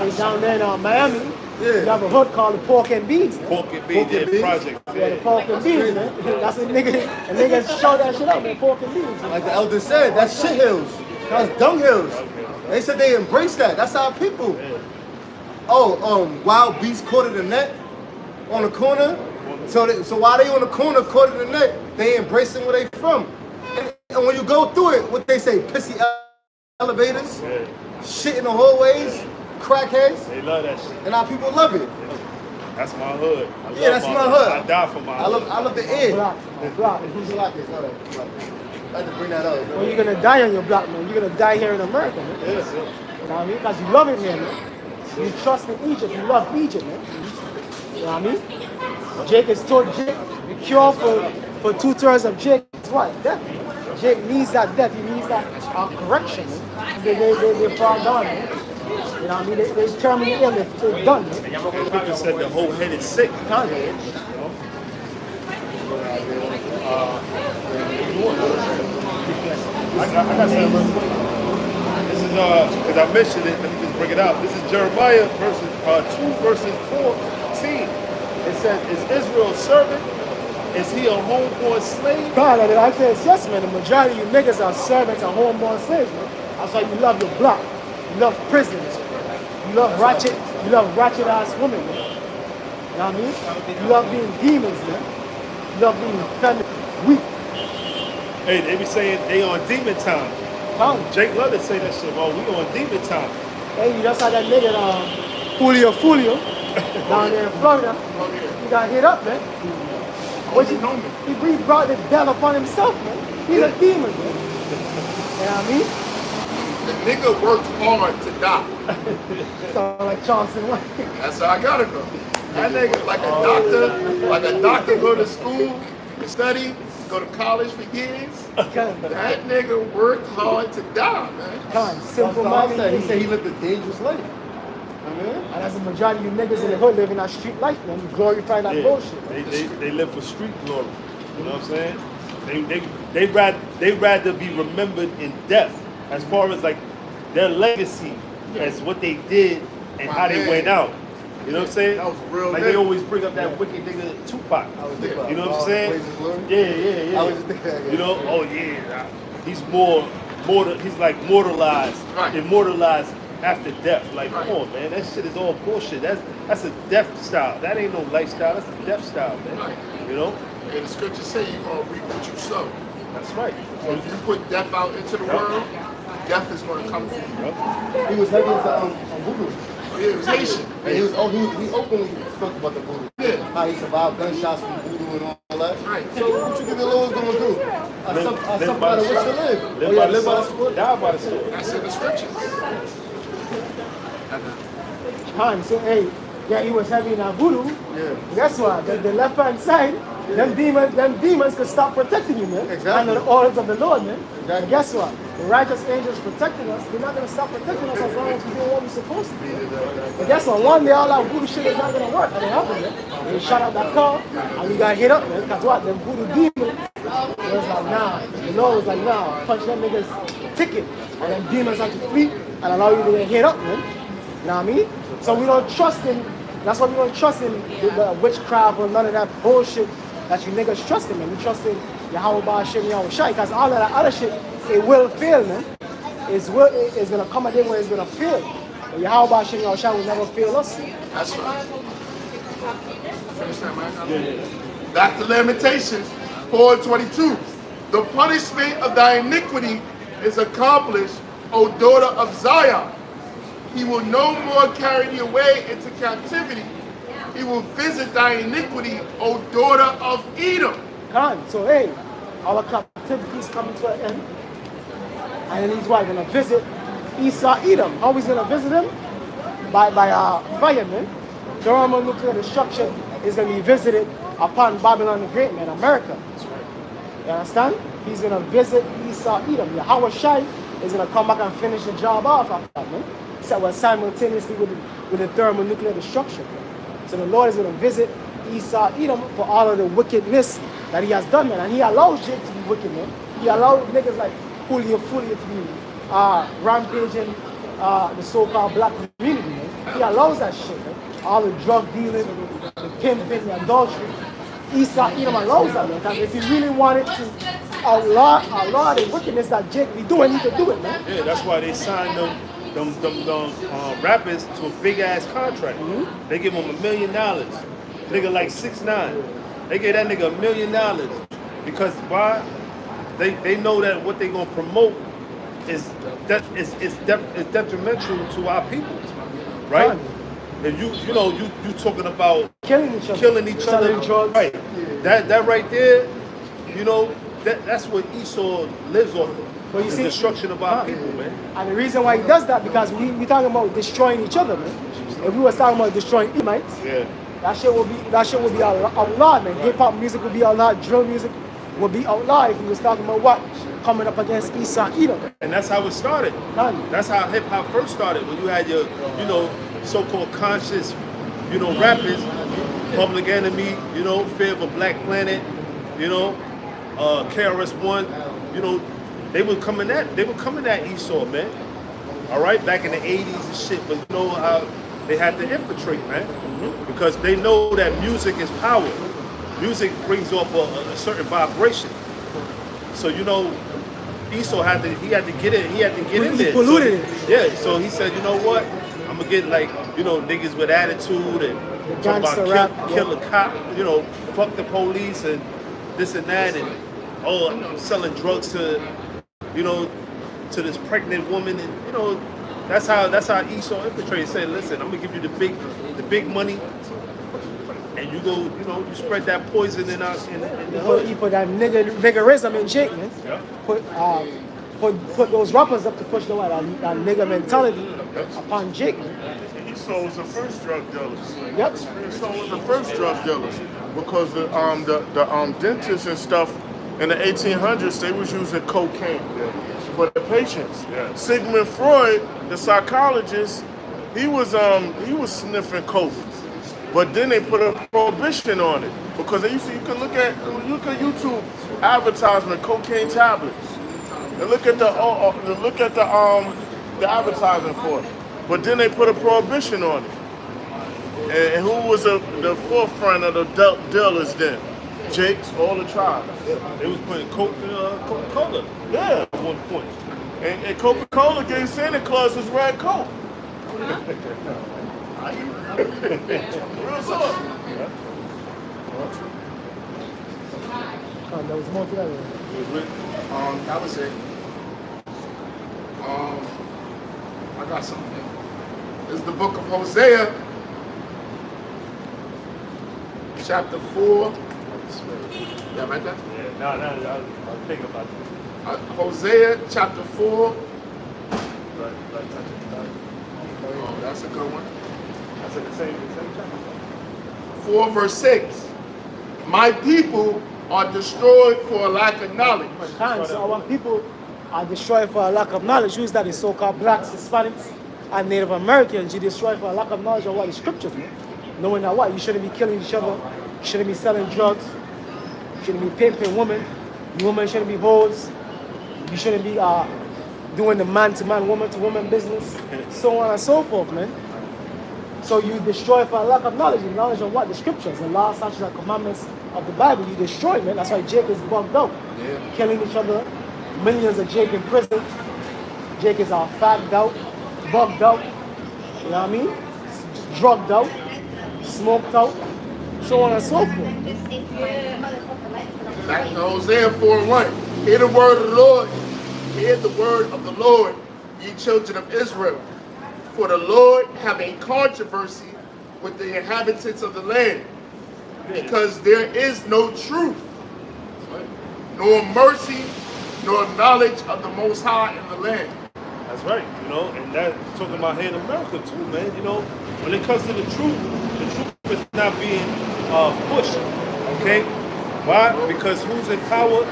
And down there in Miami, Yeah. you have a hood called the Pork and Beans. Pork and Beans, yeah, project. Yeah, the Pork and Beans, man. That's a nigga show that shit up, man. Pork and Beans. Like the elder said, that's shit hills. That's dung hills. They said they embrace that. That's our people. wild beasts caught in the net on the corner. So while they on the corner caught in the net, they embracing where they from. And when you go through it, what they say, pissy elevators, shit in the hallways, crackheads. They love that shit. And our people love it. That's my hood. Yeah, that's my hood. I die for my hood. I love the air. Block. Who's like this? I had to bring that up. Well, you're gonna die on your block, man. You're gonna die here in America, man. Yes, sir. You know what I mean? Because you love it here, man. You trust in Egypt. You love Egypt, man. You know what I mean? Jake has told Jake the cure for 2/3 of Jake is what? Death. Jake needs that death. He needs that correction, man. They fall down, man. You know what I mean? They terminally ill. They're done, man. People said the whole head is sick. Done. I got something. This is because I mentioned it. Let me just bring it out. This is Jeremiah verses 2 verses 14. It says, "Is Israel a servant? Is he a homeborn slave?" God, and I said, yes, man. The majority of you niggas are servants and homeborn slaves, man. That's why you love your block. You love prisons. You love ratchet. You love ratchet ass women, man. You know what I mean? You love being demons, man. You love being feminine, weak. Hey, they be saying they on demon time. Come. Jake love to say that shit. Oh, we on demon time. Hey, you just saw that nigga, Julio, down there in Florida. He got hit up, man. What you know me? He brought the devil upon himself, man. He's a demon, man. You know what I mean? The nigga worked hard to die. Sound like Johnson. That's how I got it from. That nigga, like a doctor go to school, study, go to college for years. That nigga worked hard to die, man. Simple He minded. said he lived a dangerous life. And that's the majority of you niggas in the hood living that street life, man. You glorify that bullshit. They live for street glory. You know what I'm saying? They rather be remembered in death, as far as like their legacy, as what they did and how they went out. You know what I'm saying? That was real. Like they always bring up that wicked nigga Tupac. You know what I'm saying? Yeah. I was just thinking that. You know? Oh yeah. He's he's like immortalized after death. Like, come on, man, that shit is all bullshit. That's a death style. That ain't no lifestyle. That's a death style, man. You know? And the scriptures say you're gonna reap what you sow. That's right. So if you put death out into the world, death is gonna come for you. He was heavy into voodoo. Oh, yeah, he was Haitian. And he openly spoke about the voodoo. Yeah. How he survived gunshots from voodoo and all that. Right. So what you think the Lord's gonna do? Somebody wish to live. Live by the sword, die by the sword. That's in the scriptures. Time. So, hey, yeah, he was heavy in that voodoo. Yeah. Guess what? The left hand side, them demons could stop protecting you, man. Exactly. Under the orders of the Lord, man. Exactly. And guess what? The righteous angels protecting us. They're not gonna stop protecting us as long as we do what we're supposed to do. But guess what? One day all that voodoo shit is not gonna work. And it happened, man. They shot out that car and we got hit up, man. Because what? Them voodoo demons. It was like, nah. The Lord was like, nah. Punch them niggas ticket. And then demons have to flee and allow you to get hit up, man. You know what I mean? So we don't trust in, that's why we don't trust in the witchcraft or none of that bullshit that you niggas trust in, man. We trust in Yahweh Ba'ashem Yahweh Shai, because all of that other shit, it will fail, man. It's gonna come a day where it's gonna fail. But Yahweh Ba'ashem Yahweh Shai will never fail us. That's right. Finish that, man. Back to Lamentations 4:22. The punishment of thy iniquity is accomplished, O daughter of Zion. He will no more carry thee away into captivity. He will visit thy iniquity, O daughter of Edom. Come on. So hey, our captivity is coming to an end. And then he's what? Gonna visit Esau Edom. How he's gonna visit him? By fire, man. Thermonuclear destruction is gonna be visited upon Babylon the Great, man, America. You understand? He's gonna visit Esau Edom. Yahweh Shai is gonna come back and finish the job off after that, man. So we're simultaneously with the thermonuclear destruction. So the Lord is going to visit Esau Edom for all of the wickedness that he has done, man. And he allows Jake to be wicked, man. He allows niggas like Julio to be rampaging the so-called black community, man. He allows that shit, man. All the drug dealing, the pimping, the adultery. Esau Edom allows that, man. Because if he really wanted to outlaw the wickedness that Jake be doing, he could do it, man. Yeah, that's why they signed rappers to a big ass contract. They give them $1 million. Nigga like 6ix9ine. They gave that nigga $1 million because why? They know that what they gonna promote is detrimental to our people, right? And you know you talking about killing each other, selling drugs, right? That right there, you know that's what Esau lives off of. But you the see, destruction of our people, man. And the reason why he does that because we talking about destroying each other, man. If we was talking about destroying Edomites, that shit would be outlawed, man. Hip hop music would be outlawed, drill music would be outlawed if we was talking about what coming up against Esau and Edom. And that's how it started. That's how hip hop first started. When you had your, you know, so-called conscious, you know, rappers, Public Enemy, you know, Fear of a Black Planet, you know, KRS-One, you know, they were coming at Esau, man. All right, back in the 80s and shit. But you know how they had to infiltrate, man, because they know that music is power. Music brings off a certain vibration. So you know, Esau had to get in. He had to get in there. Polluted it. Yeah. So he said, you know what? I'm gonna get like, you know, niggas with attitude and talk about kill a cop. You know, fuck the police and this and that, and I'm selling drugs to, you know, to this pregnant woman, and you know, that's how Esau infiltrated. Say, listen, I'm gonna give you the big money, and you go, you know, you spread that poison in the hood. You put that niggerism in Jake, man. Yeah. Put those rappers up to push that nigger mentality upon Jake, man. Esau was the first drug dealers. Yep. Esau was the first drug dealers because the dentists and stuff in the 1800s they was using cocaine for the patients. Yeah. Sigmund Freud, the psychologist, he was sniffing coke, but then they put a prohibition on it because you can look at YouTube advertisement cocaine tablets and look at the advertising for it, but then they put a prohibition on it. And who was the forefront of the dealers then? Jakes, all the tribes. They was putting coke in Coca-Cola. Yeah. At one point. And Coca-Cola gave Santa Claus his red coat. Real talk. There was more to that. That was it. I got something. This is the book of Hosea, chapter 4. Yeah, right there? Yeah, no, I was thinking about it. Hosea, chapter 4. Right. Oh, that's a good one. That's at the same time. 4 verse 6. My people are destroyed for a lack of knowledge. So our people are destroyed for a lack of knowledge. Who is that? The so-called blacks, Hispanics, and Native Americans. You destroy for a lack of knowledge of what the scriptures mean. Knowing that what? You shouldn't be killing each other. You shouldn't be selling drugs. You shouldn't be pimping women. Women shouldn't be hoes. You shouldn't be doing the man-to-man, woman-to-woman business. So on and so forth, man. So you destroy for a lack of knowledge. The knowledge of what? The scriptures, the law, statutes, and commandments of the Bible. You destroy, man. That's why Jake is bugged out. Yeah. Killing each other. Millions of Jake in prison. Jake is all fagged out, bugged out. You know what I mean? Drugged out, smoked out, so on and so forth. Back to Hosea 4:1. Hear the word of the Lord. Hear the word of the Lord, ye children of Israel. For the Lord have a controversy with the inhabitants of the land, because there is no truth, nor mercy, nor knowledge of the Most High in the land. That's right, you know, and that's talking about here in America too, man. You know, when it comes to the truth is not being pushed, okay? Why? Because who's in power?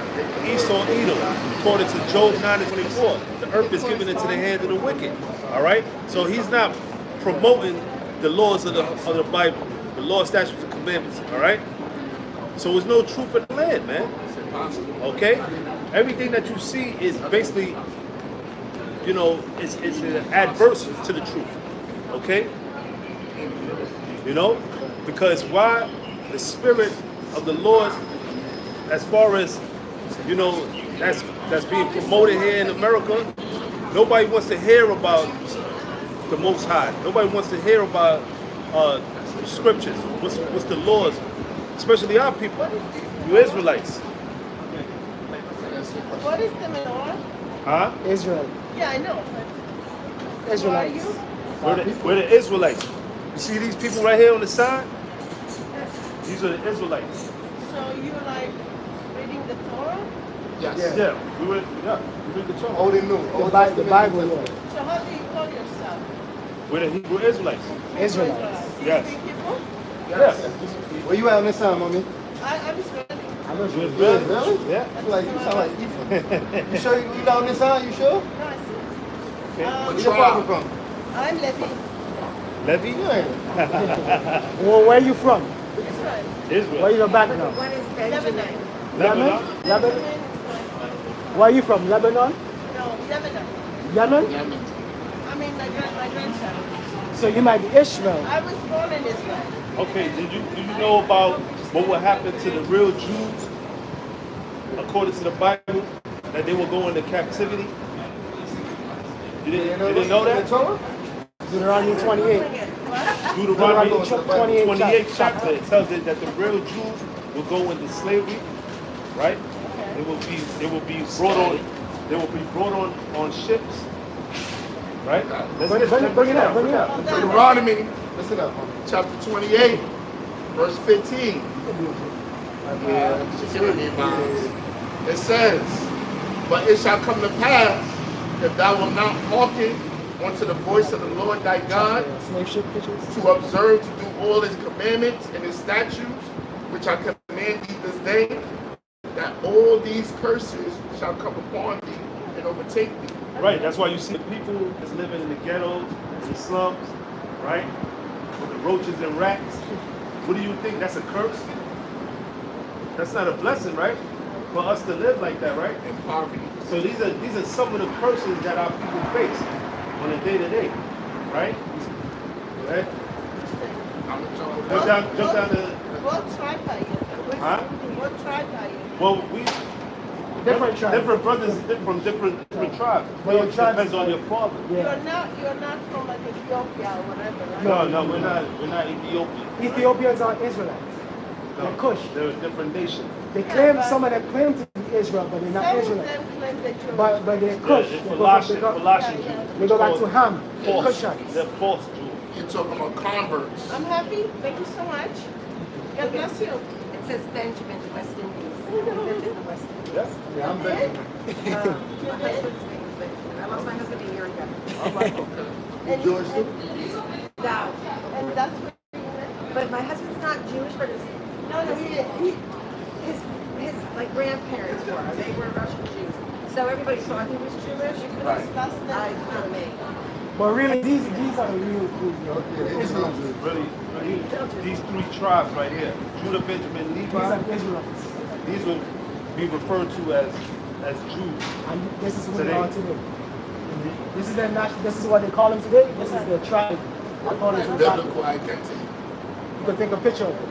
Esau, Edom. According to Job 9:24, the earth is given into the hands of the wicked. All right, so he's not promoting the laws of the Bible, the law, statutes, and commandments. All right, so there's no truth in the land, man. Okay, everything that you see is basically, you know, is adverse to the truth. Okay, you know, because why? The spirit of the Lord, as far as, you know, that's being promoted here in America. Nobody wants to hear about the Most High. Nobody wants to hear about scriptures. What's the laws? Especially our people, you Israelites. What is the menorah? Huh? Israel. Yeah, I know. But Israelites. who are you? We're the Israelites. You see these people right here on the side? These are the Israelites. So you like reading the Torah? Yes. Yeah, we read the Torah. Old and new. The Bible, yeah. So how do you call yourself? We're the Hebrew Israelites. Israelites. Do you Yes. speak Hebrew? Yes. Where you at on this side, mommy? I'm Israeli. I know You you. Israeli? Really? Yeah. You like you sound like Ephraim. You sure you on this side? You sure? No, I see. Where your father from? I'm Levi. Levi? You ain't. Well, where you from? Israel. Israel. Where you back now? What is Benjamin? Lebanon. Lebanon? Lebanon? Where you from? Lebanon? No, Lebanon. Yemen? I mean, my grandchild. So you might be Ishmael. I was born in Israel. Okay, do you know about what will happen to the real Jews according to the Bible, that they will go into captivity? You didn't know that? Deuteronomy 28. Deuteronomy Deuteronomy 28 chapter, it tells it that the real Jews will go into slavery, right? They will be brought on ships, right? Bring it up. Deuteronomy Listen up, mommy. chapter 28, verse 15. Yeah, she's giving me vibes. It says, but it shall come to pass, if thou wilt not hearken unto the voice of the Lord thy God, Slave ship pictures. to observe to do all his commandments and his statutes, which I command thee this day, that all these curses shall come upon thee and overtake thee. Right, that's why you see the people that's living in the ghettos, in the slums, right? With the roaches and rats. What do you think? That's a curse? That's not a blessing, right? For us to live like that, right? In poverty. So these are some of the curses that our people face on a day-to-day, right? Right? I'm a jungle. Jump down to, What tribe are you? huh? What tribe are you? Well, we Different tribes. different brothers from different tribes. Well, your It tribes depends is on like- your father. Yeah. You're not from like Ethiopia or whatever, right? No, we're not Ethiopian. Ethiopians are Israelites. No, They're Cush. they're a different nation. They Yeah, claim, but- some of them claim to be Israel, but they're not Some of Israelites. them claim that you're But they're They're Cush. They go Colossian Yeah, Jews. they go back to Ham. False. Cushites. They're false Jews. You're talking about converts. I'm happy. Thank you so much. God bless you. It says Benjamin, West Indies. I lived in the West Indies. Yes. Yeah, I'm back. My husband's name is Benjamin. I lost my husband a year ago. And Jewish too? No, and that's what you meant? but my husband's not Jewish, but his like grandparents were. They were Russian Jews. So everybody thought he was Jewish. Right. Last I, name. not me. But really, these are the real Israelites. Really, these three tribes right here, Judah, Benjamin, These Levi, are Israelites. these will be referred to as Jews. And this is who Today. they are today. This is their national, this is what they call them today. This is their tribe. According to the Bible. Biblical identity. You can take a picture of it.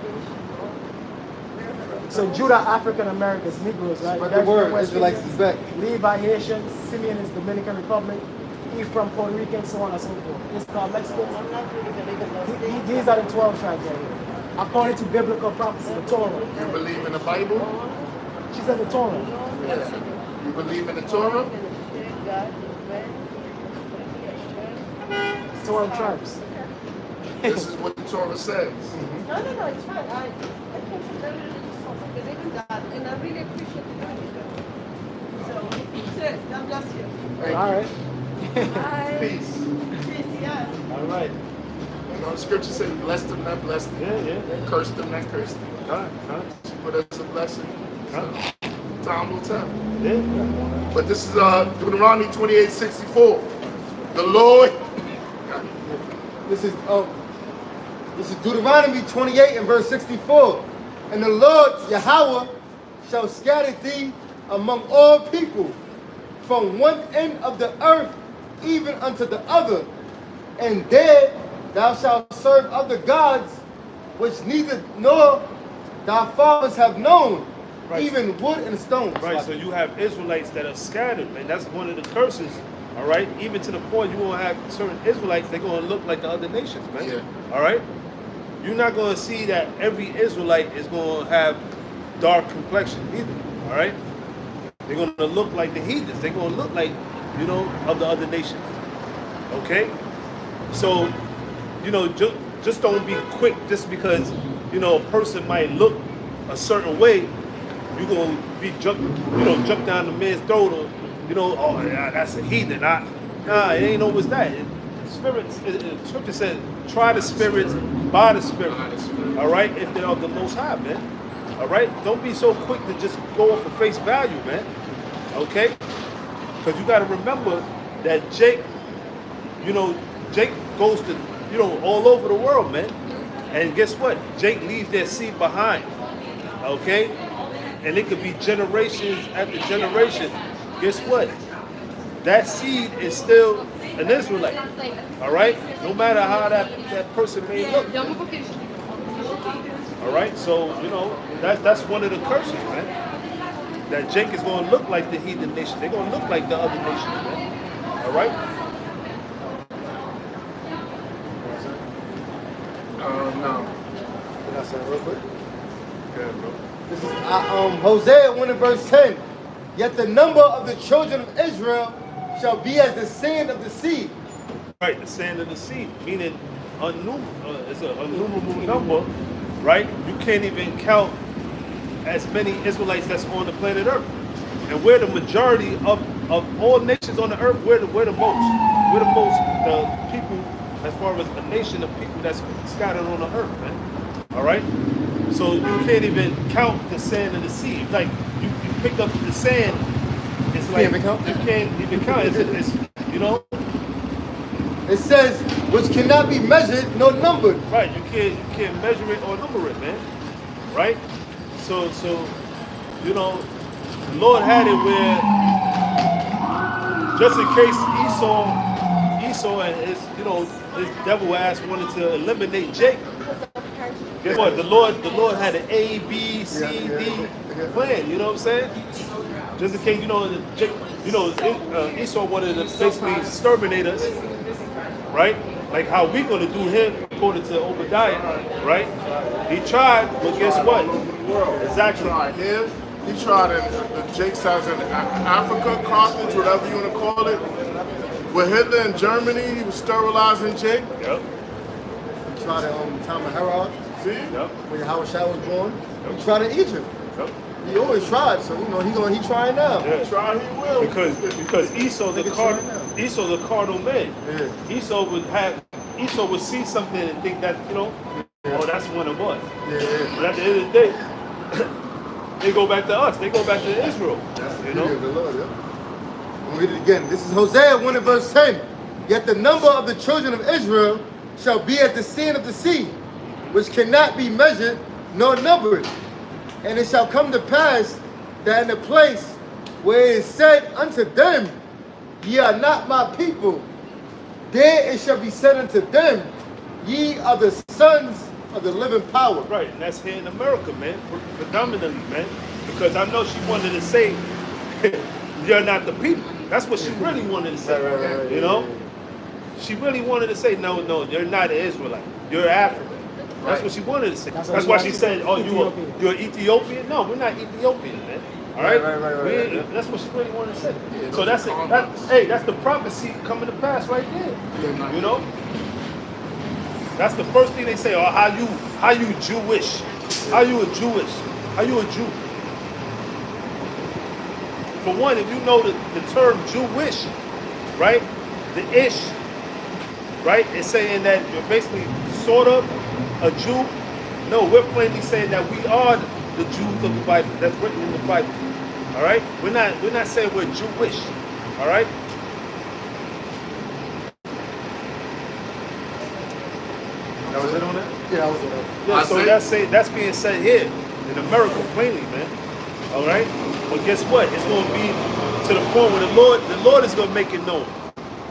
So Judah, African Americans, Negroes, right? Spread the Benjamin, word. West Israelites Indians, is back. Levi, Haitian, Simeon is Dominican Republic, Ephraim, Puerto Rican, so on and so forth. It's called Mexico. I'm not really believing those things. These are the 12 tribes right here. According to biblical prophecy, the Torah. You believe in the Bible? She said the Torah. You believe in the Torah? God, It's 12 tribes. This is what the Torah says. No, it's fine. I came from very religious source. I believe in God, and I really appreciate the God you do. So, sir, God bless you. Thank All you. right. Peace. Peace, yeah. All right. You know, the scripture says, bless them, not bless them. Yeah. Curse them, not curse them. Huh? But it's a blessing. So, time will tell. Yeah. But this is Deuteronomy 28:64. The Lord. This is Deuteronomy 28 and verse 64. And the Lord Yahweh shall scatter thee among all people, from one end of the earth even unto the other, and there thou shalt serve other gods, which neither nor thy fathers have known, Right. even wood and stone. Right, so you have Israelites that are scattered, and that's one of the curses All right, even to the point you won't have certain Israelites. They're gonna look like the other nations, man. Yeah. All right, you're not gonna see that every Israelite is gonna have dark complexion either. All right, they're gonna look like the heathens. They're gonna look like, you know, of the other nations. Okay, so, you know, just don't be quick just because, you know, a person might look a certain way. You're gonna be jump down the man's throat, or, you know, oh yeah, that's a heathen. Nah, it ain't always that. Spirits, Scripture says, try the spirits by the Spirit. All right, if they're of the Most High, man. All right, don't be so quick to just go off of face value, man. Okay, because you got to remember that Jake, you know, Jake goes to, you know, all over the world, man. And guess what? Jake leaves their seed behind. Okay, and it could be generations after generation. Guess what? That seed is still an Israelite. All right, no matter how that person may look. All right, so, you know, that's one of the curses, man. That Jake is going to look like the heathen nation. They're going to look like the other nations, man. All right. No. Can I say it real quick? Yeah, bro. This is Hosea 1 and verse 10. Yet the number of the children of Israel shall be as the sand of the sea. Right, the sand of the sea, meaning it's an innumerable number, right? You can't even count as many Israelites that's on the planet Earth. And we're the majority of all nations on the earth. We're the most. We're the most people, as far as a nation of people that's scattered on the earth, man. All right? So you can't even count the sand of the sea. It's like you pick up the sand, it's like you can't even count. It's you know? It says, which cannot be measured nor numbered. Right, you can't measure it or number it, man. Right? So you know, the Lord had it where, just in case Esau and his, you know, his devil ass wanted to eliminate Jacob. Guess what? The Lord had an A, B, C, D plan. You know what I'm saying? Just in case, you know, Esau wanted to basically exterminate us, right? Like how we gonna do him according to Obadiah, right? He tried, but guess what? Exactly. Here, he tried in Jake's house in Africa, Carthage, whatever you want to call it. With Hitler in Germany, he was sterilizing Jake. Yep. He tried at time of Herod. See? Yep. When Howard Shah was born. Yep. He tried in Egypt. Yep. He always tried, so you know he trying now. Yeah. Try, he will. Because Esau the cardinal man. Yeah. Esau would see something and think that, you know, oh, that's one of us. Yeah. But at the end of the day, they go back to us. They go back to Israel. You know? The Lord, yeah. We'll read it again. This is Hosea 1 and verse 10. Yet the number of the children of Israel shall be as the sand of the sea, which cannot be measured nor numbered. And it shall come to pass that in the place where it is said unto them, ye are not my people, there it shall be said unto them, ye are the sons of the living power. Right, and that's here in America, man, predominantly, man. Because I know she wanted to say, you're not the people. That's what she really wanted to say, Right, you know? She really wanted to say, no, you're not an Israelite. You're African. That's what she wanted to say. That's why she said, oh, you're Ethiopian? No, we're not Ethiopian, man. All right? Right. That's what she really wanted to say. So that's the prophecy coming to pass right there. You know? That's the first thing they say. Oh, how you Jewish? How you a Jewish? How you a Jew? For one, if you know the term Jewish, right? The ish, right? It's saying that you're basically sort of a Jew. No, we're plainly saying that we are the Jews of the Bible. That's written in the Bible. All right? We're not saying we're Jewish. All right? That was it on that? Yeah, that was it. Yeah, so that's being said here in America plainly, man. All right? But guess what? It's going to be to the point where the Lord is going to make it known.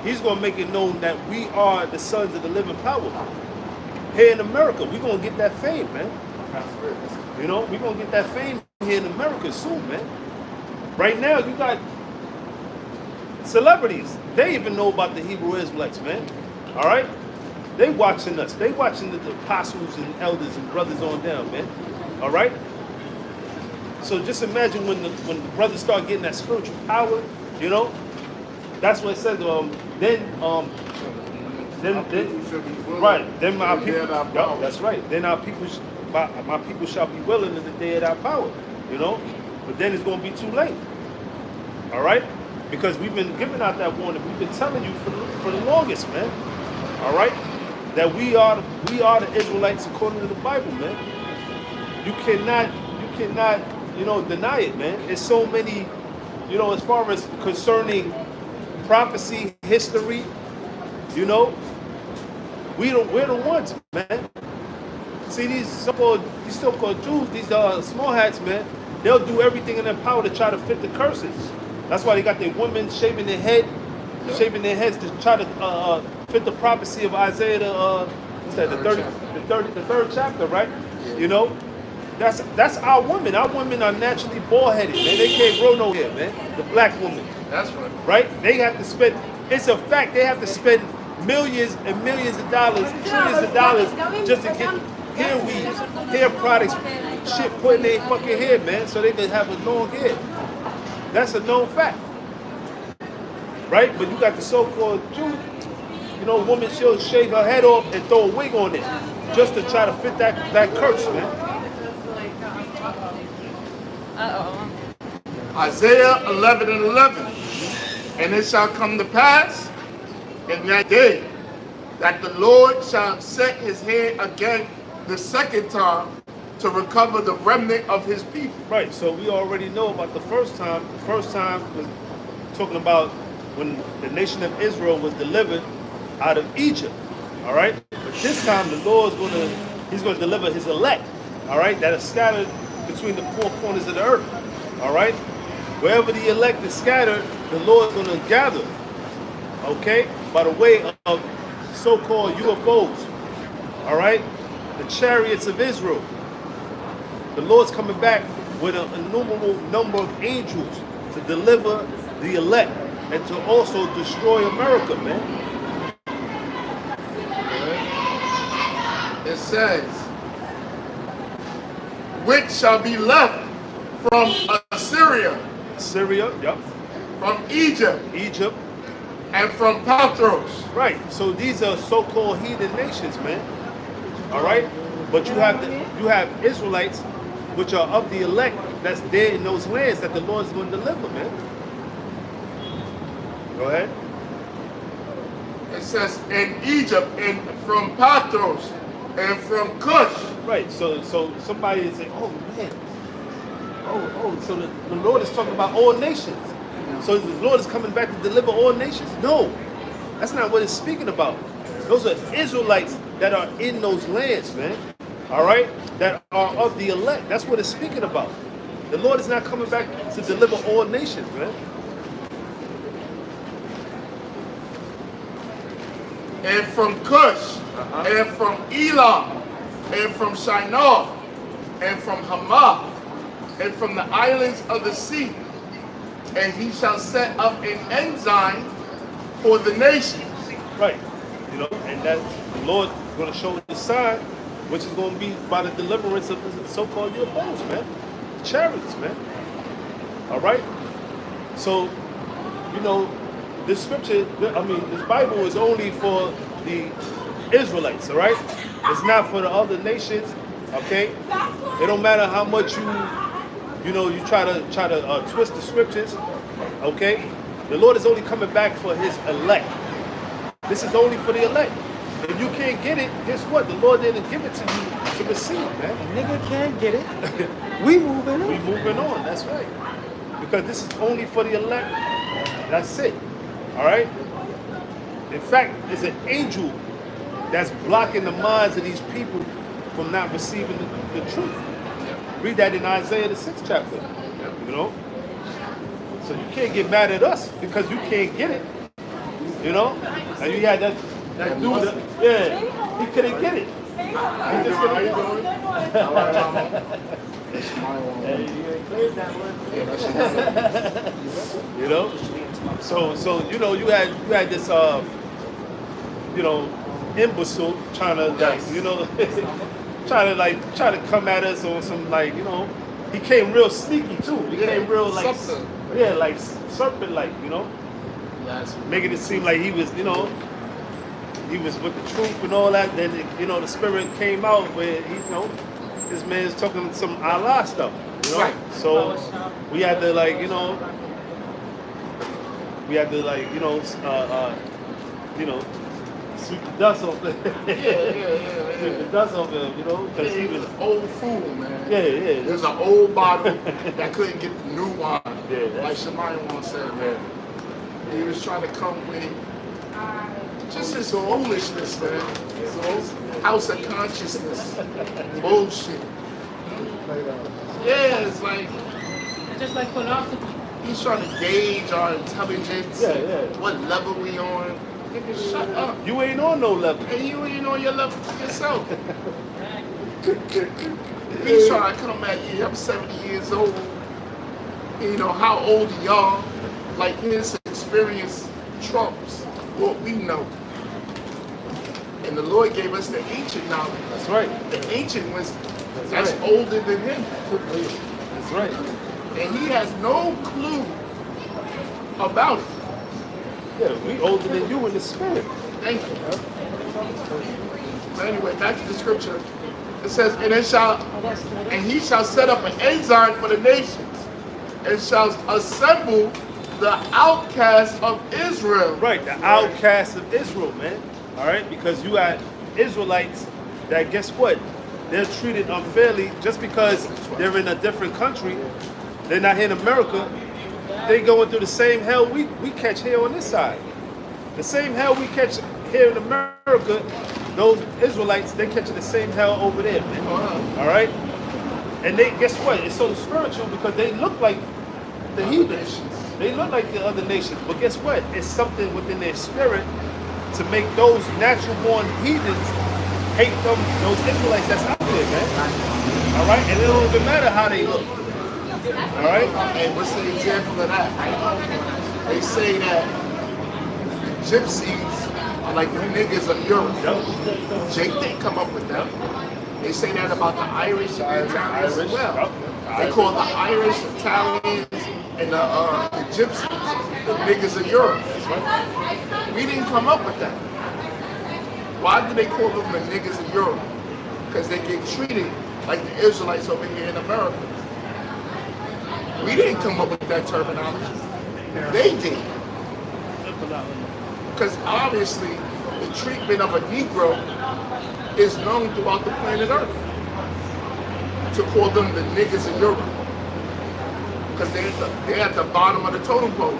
He's going to make it known that we are the sons of the living power. Here in America, we're going to get that fame, man. You know, we're going to get that fame here in America soon, man. Right now, you got celebrities, they even know about the Hebrew Israelites, man. All right? They watching us. They watching the apostles and elders and brothers on down, man. All right? So just imagine when the brothers start getting that spiritual power, you know, that's what it says. Then my people, that's right. Then our people, my people shall be willing in the day of our power, you know. But then it's going to be too late. All right, because we've been giving out that warning. We've been telling you for the longest, man. All right, that we are the Israelites according to the Bible, man. You cannot, you know, deny it, man. There's so many, you know, as far as concerning prophecy, history, you know, we're the ones, man. See, these so-called Jews, these small hats, man, they'll do everything in their power to try to fit the curses. That's why they got their women shaving their heads to try to fit the prophecy of Isaiah, the third chapter, right? You know, that's our women. Our women are naturally bald-headed, man. They can't grow no hair, man. The black women. That's right. Right? They have to spend. It's a fact. They have to spend millions and millions of dollars, trillions of dollars, just to get hair weaves, hair products, shit put in their fucking hair, man, so they can have a long hair. That's a known fact. Right? But you got the so-called Jew, you know, woman, she'll shave her head off and throw a wig on it just to try to fit that curse, man. Isaiah 11:11. And it shall come to pass in that day that the Lord shall set his hand again the second time to recover the remnant of his people. Right, so we already know about the first time. The first time was talking about when the nation of Israel was delivered out of Egypt. All right? But this time the Lord's he's gonna deliver his elect, all right, that are scattered between the four corners of the earth. All right? Wherever the elect is scattered, the Lord's gonna gather, okay, by the way of so-called UFOs. All right? The chariots of Israel. The Lord's coming back with an innumerable number of angels to deliver the elect and to also destroy America, man. It says, which shall be left from Assyria, Syria, yep. from Egypt, and from Patros. Right. So these are so-called heathen nations, man. All right. But you have Israelites, which are of the elect, that's there in those lands that the Lord is going to deliver, man. Go ahead. It says in Egypt and from Patros and from Cush. Right. So somebody is saying, oh man. So the Lord is talking about all nations. So the Lord is coming back to deliver all nations? No. That's not what it's speaking about. Those are Israelites that are in those lands, man. All right? That are of the elect. That's what it's speaking about. The Lord is not coming back to deliver all nations, man. And from Cush, and from Elam, and from Shinar, and from Hamath, and from the islands of the sea. And he shall set up an ensign for the nations. Right. You know, and that the Lord is going to show the sign, which is going to be by the deliverance of the so-called UFOs, man. Chariots, man. All right? So, you know, this scripture, this Bible is only for the Israelites, all right? It's not for the other nations, okay? It don't matter how much you try to twist the scriptures, okay? The Lord is only coming back for his elect. This is only for the elect. If you can't get it, guess what? The Lord didn't give it to you to receive, man. Nigga can't get it. We moving on. We moving on, that's right. Because this is only for the elect. That's it. All right? In fact, there's an angel that's blocking the minds of these people from not receiving the truth. Read that in Isaiah the 6th chapter. You know? So you can't get mad at us because you can't get it. You know? And you had that dude, he couldn't get it. He just couldn't get it. Yeah, You know? So you know, you had this you know, imbecile trying to like, you know, try to come at us on some like, you know, he came real sneaky too. He came real like like serpent like, you know, making it seem like he was, you know, he was with the truth and all that. Then you know, the spirit came out where he, you know, this man's talking some Allah stuff, you know. Right. So we had to like, you know, sweep the dust off him. Sweep the dust off him, you know, because he was an old fool, man. Yeah. There's an old bottle that couldn't get the new wine. Yeah, like Shemaiah once said, man. He was trying to come with just his foolishness, man. His house of consciousness. Bullshit. Yeah, it's like Just like philosophy. he's trying to gauge our intelligence. Yeah. What level we on. Nigga, shut up. You ain't on no level. And you ain't on your level yourself. He's trying to come at you. I'm 70 years old. You know, how old are y'all? Like his experience trumps what we know. And the Lord gave us the ancient knowledge. That's right. The ancient wisdom. That's That's right. older than him. That's right. And he has no clue about it. Yeah, we older than you in the spirit. Thank you. But anyway, back to the scripture. It says, and he shall set up an ensign for the nations, and shall assemble the outcasts of Israel. Right, the outcasts of Israel, man. All right, because you got Israelites that, guess what? They're treated unfairly just because they're in a different country. They're not here in America. They going through the same hell we catch here on this side. The same hell we catch here in America, those Israelites, they catching the same hell over there, man. All right? And they, guess what? It's so spiritual because they look like the heathens. They look like the other nations. But guess what? It's something within their spirit to make those natural-born heathens hate them, those Israelites that's out there, man. All right? And it don't even matter how they look. All right? And what's the example of that? They say that gypsies are like the niggas of Europe. Jake didn't come up with that. They say that about the Irish and the Italians as well. They call the Irish, Italians, and the gypsies the niggas of Europe. We didn't come up with that. Why do they call them the niggas of Europe? Because they get treated like the Israelites over here in America. We didn't come up with that terminology. They did. Because obviously, the treatment of a Negro is known throughout the planet Earth. To call them the niggas of Europe. Because they're at the bottom of the totem pole.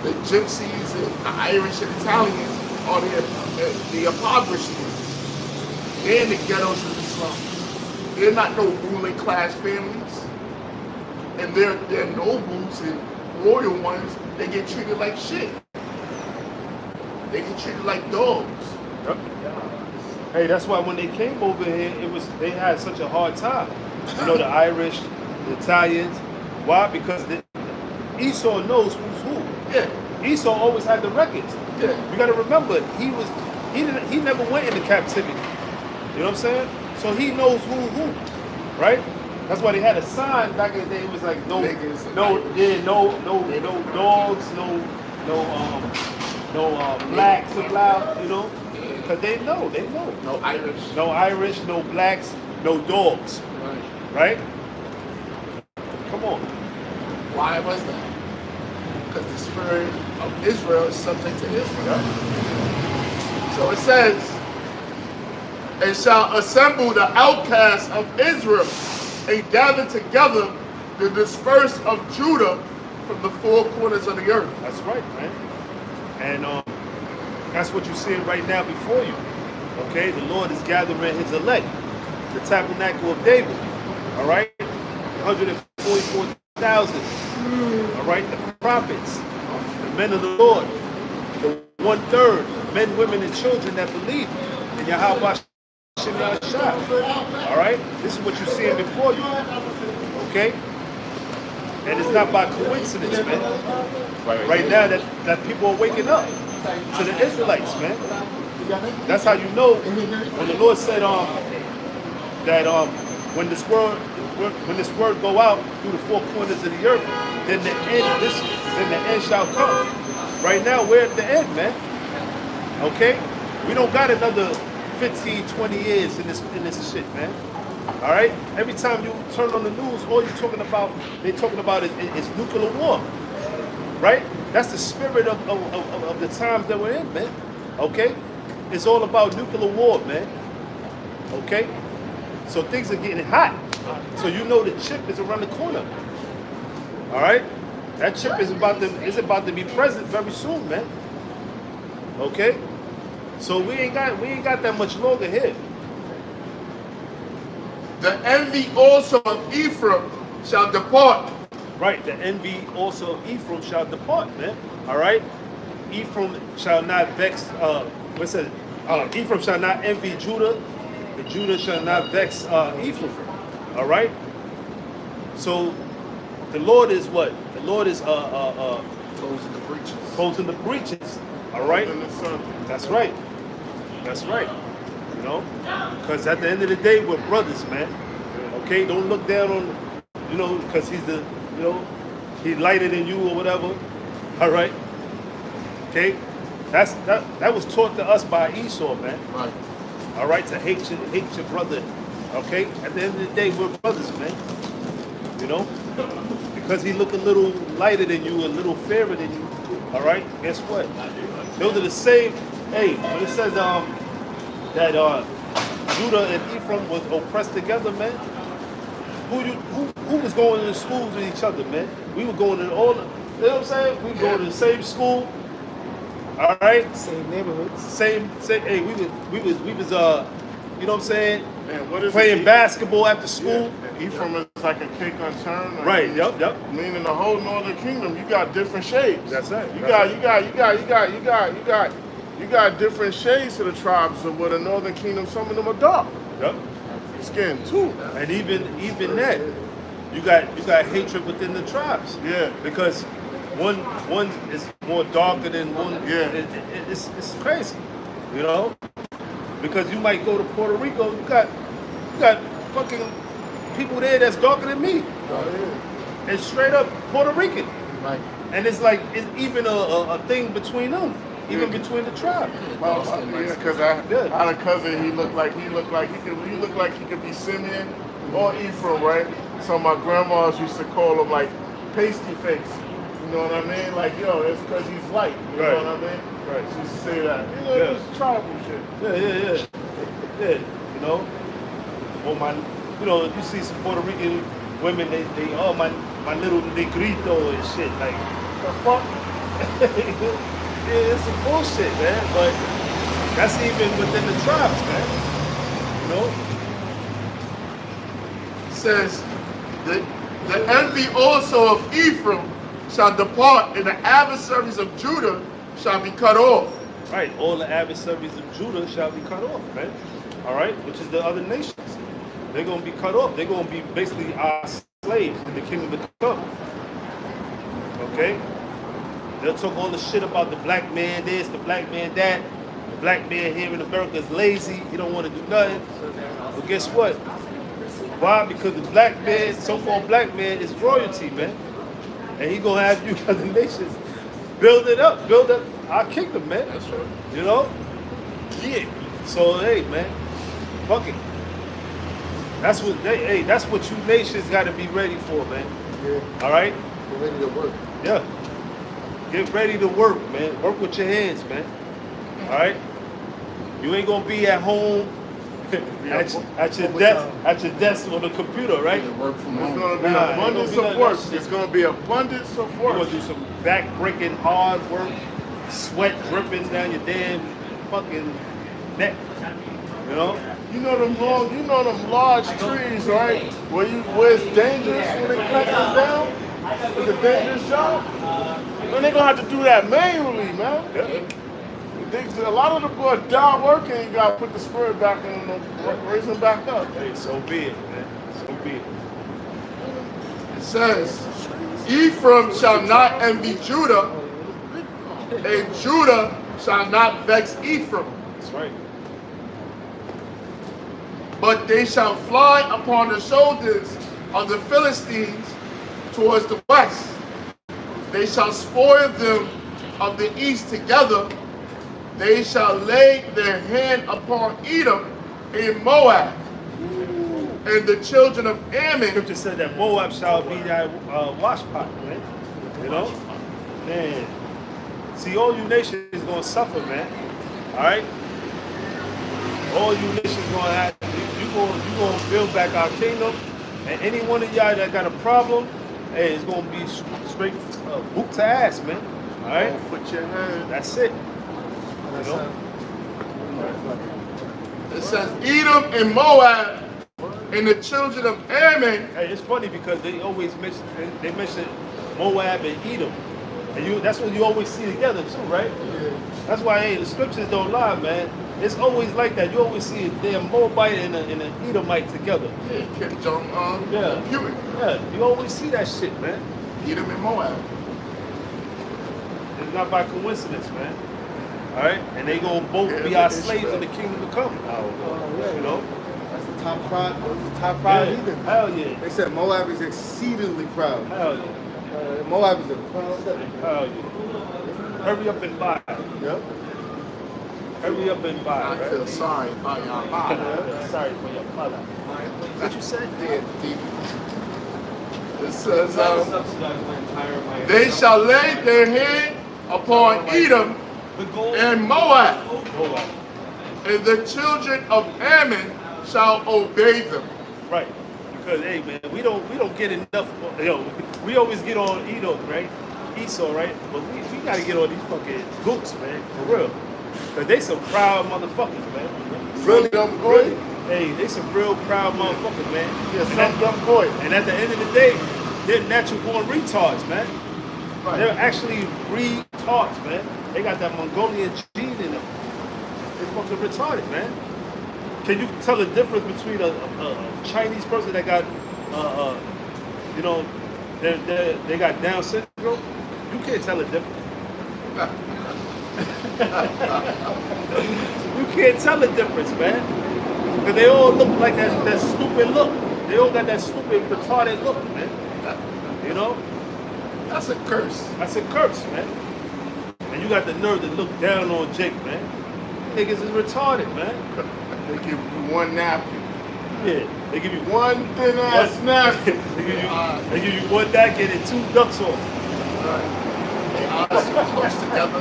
The gypsies and the Irish and Italians are the impoverished ones. They're in the ghettos of the slums. They're not no ruling class families. And they're nobles and royal ones, they get treated like shit. They get treated like dogs. Yep. Hey, that's why when they came over here, they had such a hard time. You know, the Irish, the Italians. Why? Because Esau knows who's who. Yeah. Esau always had the records. Yeah. You got to remember, he never went into captivity. You know what I'm saying? So he knows who, right? That's why they had a sign back in the day. It was like no dogs, no blacks allowed. You know, because they know. No Irish, no blacks, no dogs. Right? Come on. Why was that? Because the spirit of Israel is subject to Israel. Yeah. So it says, and shall assemble the outcasts of Israel, and gather together the dispersed of Judah from the four corners of the earth. That's right, man. And that's what you're seeing right now before you. Okay, the Lord is gathering his elect, the tabernacle of David. All right, 144,000. All right, the prophets, the men of the Lord, the 1/3 men, women, and children that believe in Yahweh. All right, this is what you're seeing before you. Okay, and it's not by coincidence, man. right now that people are waking up to the Israelites, man. That's how you know when the Lord said that when this word go out through the four corners of the earth, then the end shall come. Right now we're at the end, man. Okay? We don't got another 15, 20 years in this shit, man. All right? Every time you turn on the news, all they're talking about is nuclear war. Right? That's the spirit of the times that we're in, man. Okay? It's all about nuclear war, man. Okay? So things are getting hot. So you know the chip is around the corner. All right? That chip is about to be present very soon, man. Okay? So we ain't got that much longer here. The envy also of Ephraim shall depart. Right, the envy also of Ephraim shall depart, man. All right? Ephraim shall not vex, Ephraim shall not envy Judah, and Judah shall not vex Ephraim. All right? So the Lord is what? The Lord is Closing the breaches. closing the breaches. All right? In the sun. That's right. That's right. You know? Because at the end of the day, we're brothers, man. Okay? Don't look down on, because he's he's lighter than you or whatever. All right? Okay? That was taught to us by Esau, man. Right. All right? To hate your brother. Okay? At the end of the day, we're brothers, man. You know? Because he look a little lighter than you, a little fairer than you. All right? Guess what? Those are the same. Hey, when it says that Judah and Ephraim was oppressed together, man. Who was going to the schools with each other, man? We were going to all. You know what I'm saying? We were going to the same school. All right. Same neighborhoods. Same. Hey, we was. You know what I'm saying? Man, what is Playing it? basketball after school. Yeah. Ephraim is like a cake unturned. Like, Right. Yep. Meaning the whole northern kingdom, you got different shades. That's it. You got different shades to the tribes of where the northern kingdom. Some of them are dark Yep. skin too. And even that, you got hatred within the tribes. Yeah. Because one is more darker than one. Yeah. It's crazy, you know. Because you might go to Puerto Rico, you got fucking people there that's darker than me, and straight up Puerto Rican. Right. And it's like it's even a thing between them, even between the tribes. Well, yeah, because I had a cousin. He looked like he could be Simeon or Ephraim, right? So my grandmas used to call him like pasty face. You know what I mean? Like, yo, it's because he's light. You know what I mean? Right. She used to say that. It was tribal shit. Yeah. You know, or you see some Puerto Rican women, they my little negrito and shit. Like, the fuck? Yeah, it's some bullshit, man. But that's even within the tribes, man. You know? It says, the envy also of Ephraim shall depart, and the adversaries of Judah shall be cut off. Right, all the adversaries of Judah shall be cut off, man. All right, which is the other nations. They're going to be cut off. They're going to be basically our slaves in the kingdom to come. Okay? They'll talk all the shit about the black man this, the black man that. The black man here in America is lazy. He don't want to do nothing. But guess what? Why? Because the black man, so-called black man, is royalty, man. And he going to have you other nations build up our kingdom, man. That's right. You know? Yeah. So, hey, man, fuck it. That's what you nations got to be ready for, man. Yeah. All right? We're ready to work. Yeah. Get ready to work, man. Work with your hands, man. All right? You ain't gonna be at home at your desk on the computer, right? Work from It's home. going to be Nah, abundance ain't gonna of be work. none of that It's going to be abundance of You're work. gonna do some back-breaking hard work, sweat dripping down your damn fucking neck. You know? You know them large trees, right? Where it's dangerous when they cut them down? It's a dangerous job. Then they're gonna have to do that manually, man. A lot of the boys die working, you gotta put the spirit back in them, raise them back up. Hey, so be it, man. So be it. It says, Ephraim shall not envy Judah, and Judah shall not vex Ephraim. That's right. But they shall fly upon the shoulders of the Philistines towards the west. They shall spoil them of the east together. They shall lay their hand upon Edom and Moab. And the children of Ammon. Scripture said that Moab shall be that wash pot, man. You know? Man. See, all you nations is going to suffer, man. All right? All you nations going to have, you going to build back our kingdom. And any one of y'all that got a problem, hey, it's going to be straight boot to ass, man. All right? Put your hand. That's it. You know? It says Edom and Moab and the children of Ammon. Hey, it's funny because they always mention Moab and Edom. And that's what you always see together too, right? Yeah. That's why, hey, the scriptures don't lie, man. It's always like that. You always see a damn Moabite and an Edomite together. Yeah, Kim Jong-un. Yeah. Cuban. Yeah, you always see that shit, man. Edom and Moab. It's not by coincidence, man. All right? And they gonna both be our slaves in the kingdom to come. You know? That's the top pride. Those are top pride leaders. Hell yeah. They said Moab is exceedingly proud. Hell yeah. Moab is a proud. Hell yeah. Hurry up and buy. Yep. Hurry up and buy. I feel sorry about your father. Sorry for your father. What you said? It says, they shall lay their hand upon Edom and Moab, and the children of Ammon shall obey them. Right. Because hey man, we don't get enough. We always get on Edom, right? Esau, right? But we gotta get on these fucking gooks, man, for real. Cause they some proud motherfuckers, man. Really dumb boy. Hey, they some real proud motherfuckers, man. Yeah, some dumb boy. And at the end of the day, they're natural born retards, man. Right. They're actually retards, man. They got that Mongolian gene in them. They're fucking retarded, man. Can you tell the difference between a Chinese person that got, you know, they got Down syndrome? You can't tell the difference. You can't tell the difference, man. Because they all look like that stupid look. They all got that stupid, retarded look, man. You know? That's a curse. That's a curse, man. And you got the nerve to look down on Jake, man. Niggas is retarded, man. They give you one napkin. Yeah, they give you One thin ass napkin. they give you one napkin and two ducks off. Right. They eyes so close together.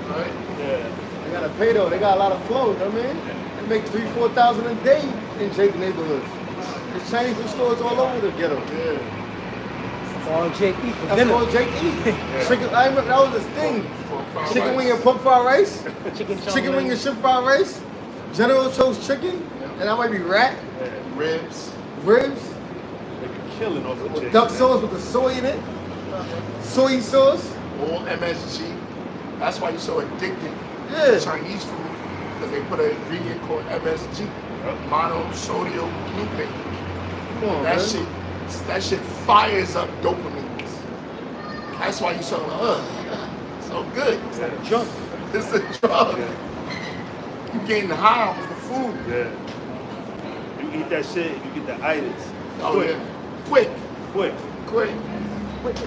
Right? Yeah. They gotta pay though. They got a lot of flow. You know what I mean? They make 3,000-4,000 a day in Jake neighborhoods. There's Chinese food stores all over the ghetto. Yeah. All Jake eat for That's dinner. all Jake eat. Chicken. I remember that was his thing. Chicken wing and pork fried rice. Chicken wing and shrimp fried rice. General Tso's chicken. And that might be rat. Ribs. Ribs. They be killing off the With Jake. duck sauce with the soy in it. Soy sauce. All MSG. That's why you're so addicted Yeah. to Chinese food. Because they put an ingredient called MSG. Monosodium glutamate. Come on, That man. shit fires up dopamine. That's why you so good. It's like a junk. It's a drug. You getting high off the food. Yeah. You eat that shit, you get the itis. Oh yeah. Quick. Quick.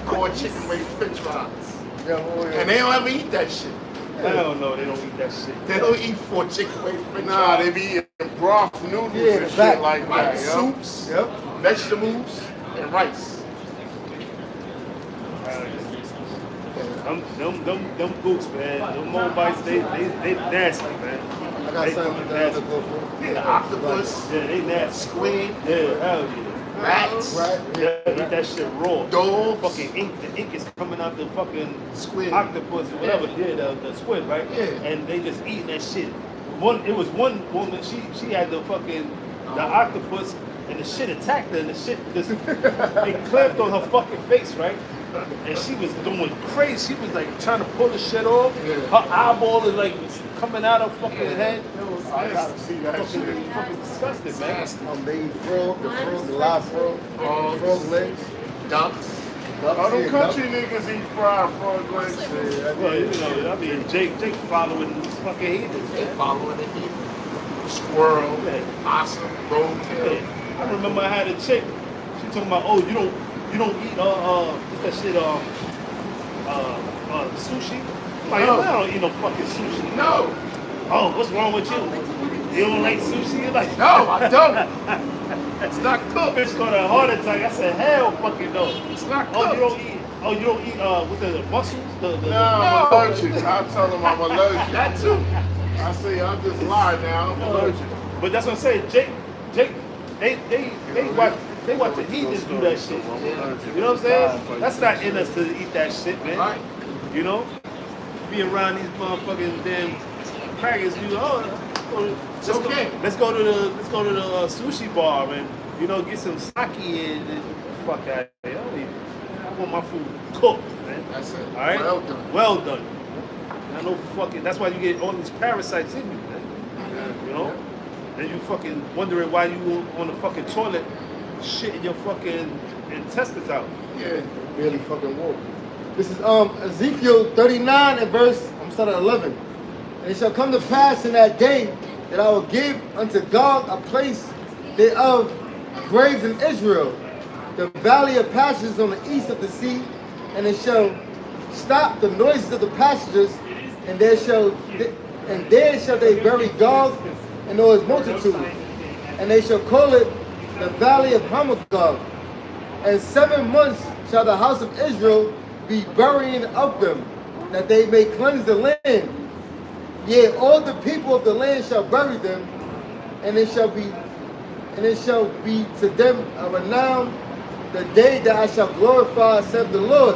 Corn chicken wing french fries. Yeah, yeah. And they don't ever eat that shit. Hell no, they don't eat that shit. They don't eat 4 chicken wing french Nah, fries. they be eating broth noodles Yeah, and the shit back. like Like that. Yep. soups, Yep. vegetables, and rice. Them boots, man. Them Moabites, they nasty, man. I got They something fucking that nasty. to go for. Yeah, octopus, Yeah, they nasty. squid, Yeah, hell yeah. rats, Right? Yeah, eat that shit raw. dogs. Fucking ink, the ink is coming out the fucking Squid. octopus or whatever. Yeah, the squid, right? Yeah. And they just eating that shit. It was one woman. She had the fucking the Uh-huh. octopus, and the shit attacked her, and the shit just it clamped on her fucking face, right? And she was going crazy. She was like trying to pull the shit off. Yeah. Her eyeball is like coming out her fucking head. I gotta see that Fucking, shit. fucking disgusting, man. They eat frog, the live frog, frog legs. ducks. All them country niggas eat fried frog legs. Well, you know, I mean, Jake following these fucking heathens. They following the heat. Squirrel, possum, roadkill. I remember I had a chick. She talking about, oh, you don't eat what's that shit sushi. I'm like, No. I don't eat no fucking sushi. No, Oh, what's wrong with you? You don't like sushi? You're like, no, I don't. It's not cooked. bitch got a heart attack. I said, hell fucking no. It's not Oh, cooked. you don't eat with the mussels? Nah, I'm allergic. I tell them I'm allergic. That too. I say I'm just lying now. I'm allergic. But that's what I'm saying. Jake, they watch the heathens do that shit. You know what I'm saying? That's not in us to eat that shit, man. Right. You know? Be around these motherfucking damn crackers. Let's go to the sushi bar and get some sake and fuck out of here. I want my food cooked, man. That's it. All right. Well done. Well done. I know fucking. That's why you get all these parasites in you, man. You know. And you fucking wondering why you on the fucking toilet, shitting your fucking intestines out. Yeah. Really fucking woke. This is Ezekiel 39 and verse, I'm starting at 11. And it shall come to pass in that day that I will give unto God a place thereof graves in Israel, the valley of pastures on the east of the sea, and it shall stop the noises of the passengers, and there shall they bury Gog and all his multitude, and they shall call it the valley of Hamagog. And 7 months shall the house of Israel be burying of them, that they may cleanse the land. Yea, all the people of the land shall bury them, and it shall be to them a renown the day that I shall glorify, saith the Lord.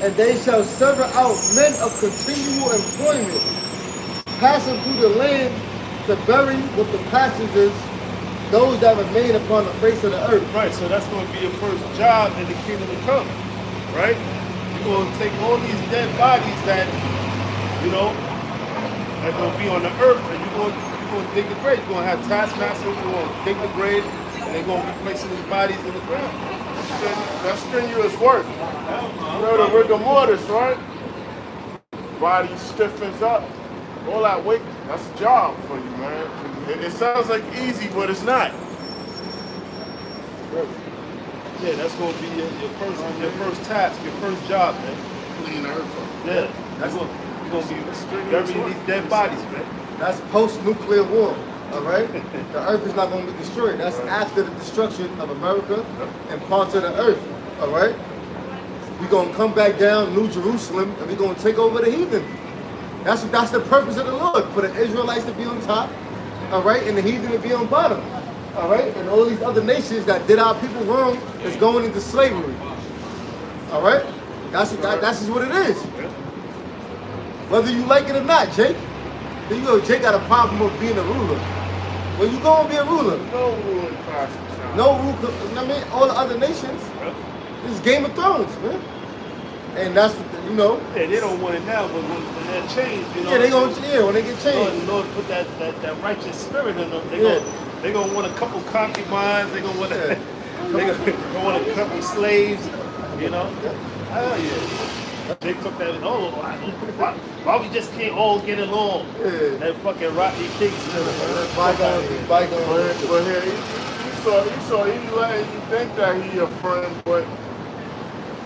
And they shall sever out men of continual employment, passing through the land to bury with the passengers those that remain upon the face of the earth. Right, so that's going to be your first job in the kingdom to come, right? You're going to take all these dead bodies that, are going to be on the earth, and you're going to dig the grave. You're going to have taskmasters, you're going to dig the grave, and they're going to be placing these bodies in the ground. That's strenuous work. You know the rigor mortis, right? Body stiffens up. All that weight, that's a job for you, man. It sounds like easy, but it's not. Yeah, that's going to be your first task, your first job, man. Clean earth up. Yeah, you're going to be burying these dead bodies, man. That's post-nuclear war, all right? The earth is not going to be destroyed. That's after the destruction of America and parts of the earth, all right? We're going to come back down New Jerusalem, and we're going to take over the heathen. That's the purpose of the Lord, for the Israelites to be on top, all right, and the heathen to be on bottom, all right? And all these other nations that did our people wrong is going into slavery, all right? That's just what it is. Whether you like it or not, Jake. Then you go, Jake got a problem with being a ruler. Well, you gonna be a ruler. No ruling class in China. No rule, I mean, all the other nations. This is Game of Thrones, man. And that's, Yeah, they don't want it now, but when they're changed, Yeah, they gonna, when they get changed. Lord put that righteous spirit in them. They gonna want a couple concubines. They gonna want they gonna want a couple slaves. Hell yeah. They took that. Why we just can't all get along? Yeah. That fucking Rocky Kicks. Bygone. But here, you saw he letting you think that he a friend, but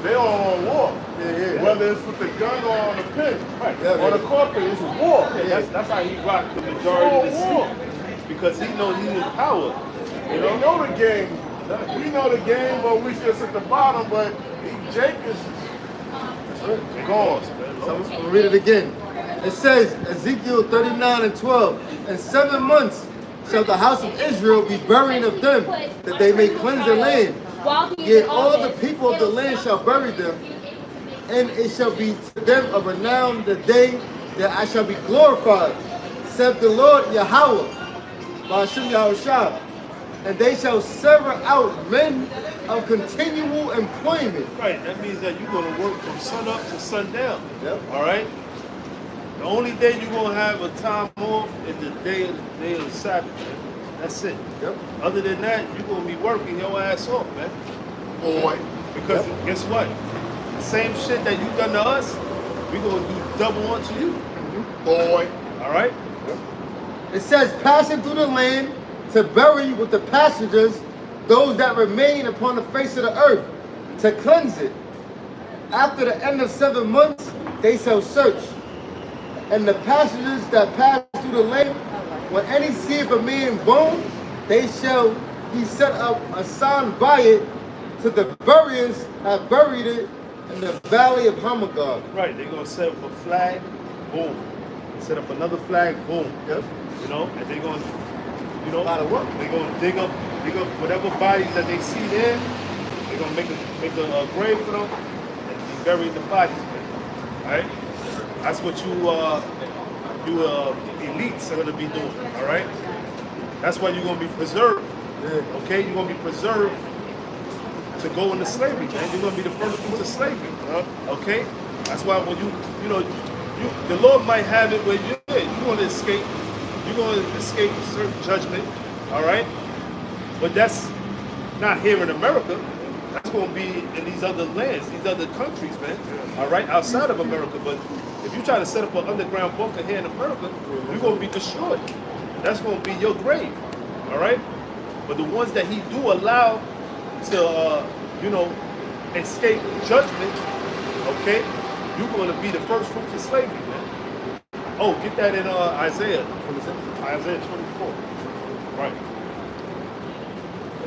they all on war. Yeah. Whether it's with the gun or on the pin, Right. Yeah, or the corporate, it's war. Yeah, that's how he rocked the majority of the war. seat. Because he knows he's in power. We know the game. We know the game, but we just at the bottom. But Jake is gone. So I'm gonna read it again. It says, Ezekiel 39 and 12, in 7 months shall the house of Israel be burying of them, that they may cleanse the land. Yet all the people of the land shall bury them, and it shall be to them a renown the day that I shall be glorified, saith the Lord Yahweh, Ba'ashem Yahushua. And they shall sever out men of continual employment. Right, that means that you're going to work from sun up to sundown. Yep. All right? The only day you're going to have a time off is the day of the Sabbath. Man. That's it. Yep. Other than that, you're going to be working your ass off, man. Boy. Because guess what? The same shit that you done to us, we gonna do double onto you. Boy. All right? It says, passing through the land to bury with the passengers those that remain upon the face of the earth, to cleanse it. After the end of 7 months, they shall search. And the passengers that pass through the land, when any see of a man bone, he set up a sign by it to the buriers have buried it in the valley of Hamagog. Right, they're gonna set up a flag, boom. Set up another flag, boom. Yep. You know, and they're gonna, you know, A lot of work. they're gonna dig up whatever bodies that they see there. They're gonna make a grave for them and bury the bodies. All right, that's what you elites are gonna be doing. All right, that's why you're gonna be preserved. Okay, you're gonna be preserved to go into slavery, man. You're gonna be the first fruits of slavery. Okay, that's why when you the Lord might have it where you're gonna escape. You're gonna escape certain judgment. All right, but that's not here in America. That's gonna be in these other lands, these other countries, man. All right, outside of America. But if you try to set up an underground bunker here in America, you're gonna be destroyed. That's gonna be your grave. All right. But the ones that He do allow to, escape judgment, okay, you're going to be the first fruits of slavery, man. Oh, get that in Isaiah 24. Right.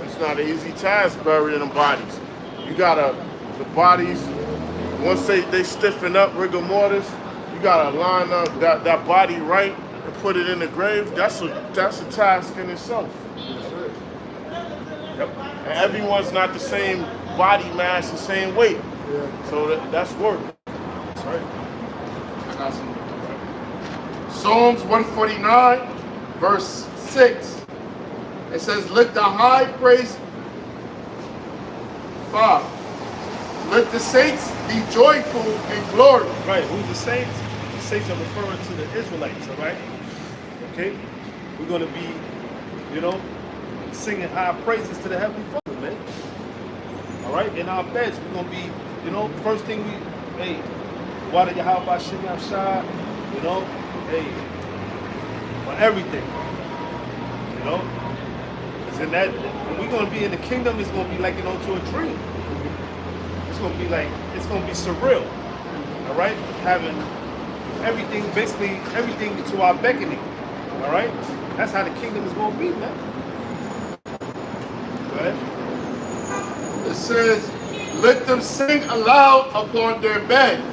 It's not an easy task burying them bodies. You gotta, the bodies, once they stiffen up, rigor mortis, you gotta line up that body right and put it in the grave. That's a task in itself. Yep. And everyone's not the same body mass, the same weight. So that's work. That's right. I got some. Psalms 149, verse 6. It says, let the high praise, 5. Let the saints be joyful in glory. Right. Who's the saints? The saints are referring to the Israelites, all right? Okay? We're going to be, singing high praises to the Heavenly Father, man. All right? In our beds, we're going to be, first thing Wada Yahweh Shem Yahshua, for everything. Because in that, when we're going to be in the kingdom, it's going to be like, to a dream. It's going to be surreal. All right? Having everything, basically everything to our beckoning. All right? That's how the kingdom is going to be, man. Go ahead. It says, let them sing aloud upon their beds.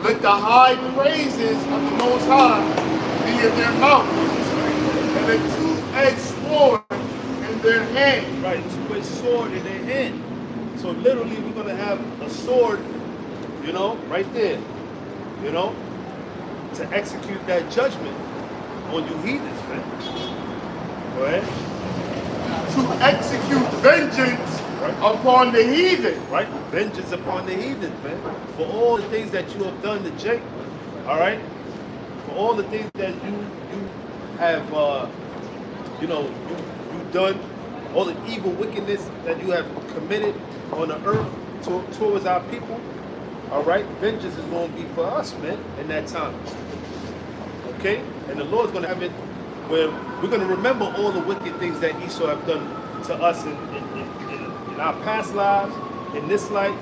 Let the high praises of the Most High be in their mouth. And a two-edged sword in their hand. Right, two-edged sword in their hand. So literally we're going to have a sword, right there, to execute that judgment on you heathens, man. Go ahead. To execute vengeance upon the heathen. Right? Vengeance upon the heathens, man. For all the things that you have done to Jake, all right? For all the things that you have, you've done, all the evil wickedness that you have committed on the earth towards our people, all right? Vengeance is going to be for us, man, in that time. Okay? And the Lord's going to have it where we're going to remember all the wicked things that Esau have done to us in our past lives, in this life,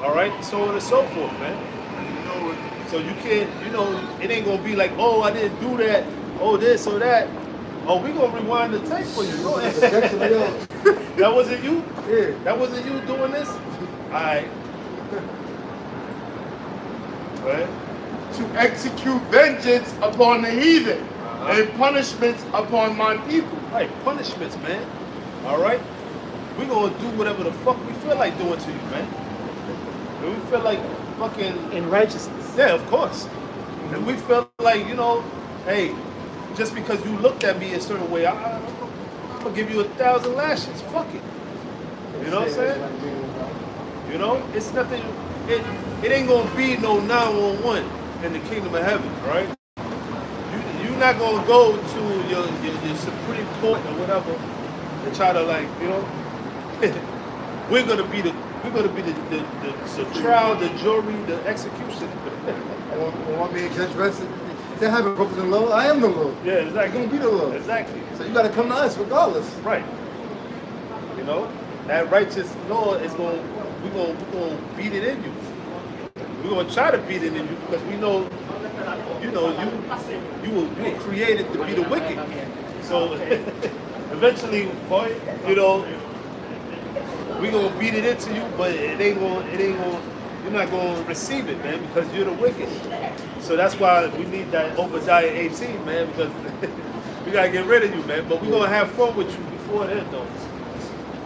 all right, so on and so forth, man. So you can't, it ain't gonna be like, oh, I didn't do that, oh, this or that. Oh, we gonna rewind the tape for you. That wasn't you? Yeah. That wasn't you doing this? All right. Go ahead. To execute vengeance upon the heathen and punishments upon my people. Right, punishments, man. All right? We're going to do whatever the fuck we feel like doing to you, man. If we feel like fucking... In righteousness. Yeah, of course. And we feel like, hey, just because you looked at me a certain way, I'm going to give you 1,000 lashes. Fuck it. You know what I'm saying? It's nothing... It ain't going to be no 911 in the kingdom of heaven, right? You're not going to go to your Supreme Court or whatever and try to we're going to be the we're going to be the trial, the jury, the execution. Want me to judge rest? They have a purpose in the Lord. I am the Lord. Yeah, exactly. You're gonna be the Lord. Exactly. So you got to come to us regardless. Right. You know, that righteous law is we're gonna beat it in you. We're gonna try to beat it in you because we know, you were created to be the wicked. So eventually, boy, you know, we're gonna beat it into you, but it ain't gonna. You're not gonna receive it, man, because you're the wicked. So that's why we need that Obadiah 18, man, because we gotta get rid of you, man. But we're gonna have fun with you before then, though.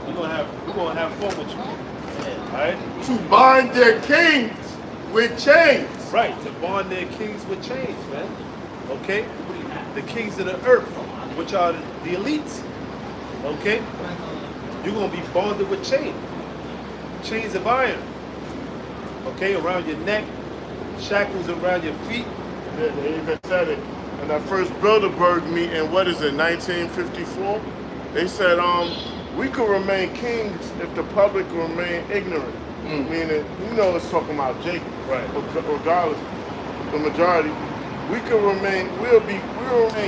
We're gonna have fun with you. All right? To bind their kings with chains. Right, to bond their kings with chains, man. Okay? The kings of the earth, which are the elites. Okay? You're gonna be bonded with chains of iron. Okay, around your neck, shackles around your feet. Yeah, they even said it in that first Bilderberg meeting, what is it, 1954? They said, we could remain kings if the public remain ignorant. Meaning, you know it's talking about Jacob, right? Regardless, the majority. We'll remain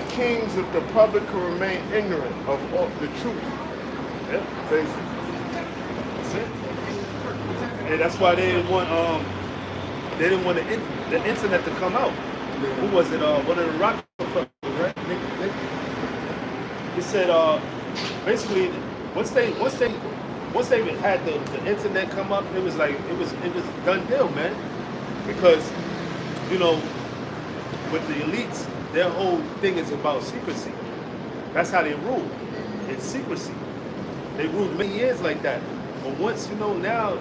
kings if the public can remain ignorant of all the truth. Yeah, basically. That's it. And that's why they didn't want the internet to come out. Who was it? One of the Rockefellers, right? He said basically once they had the internet come up, it was done deal, man. Because you know, with the elites, their whole thing is about secrecy. That's how they rule. It's secrecy. They ruled many years like that. But once now,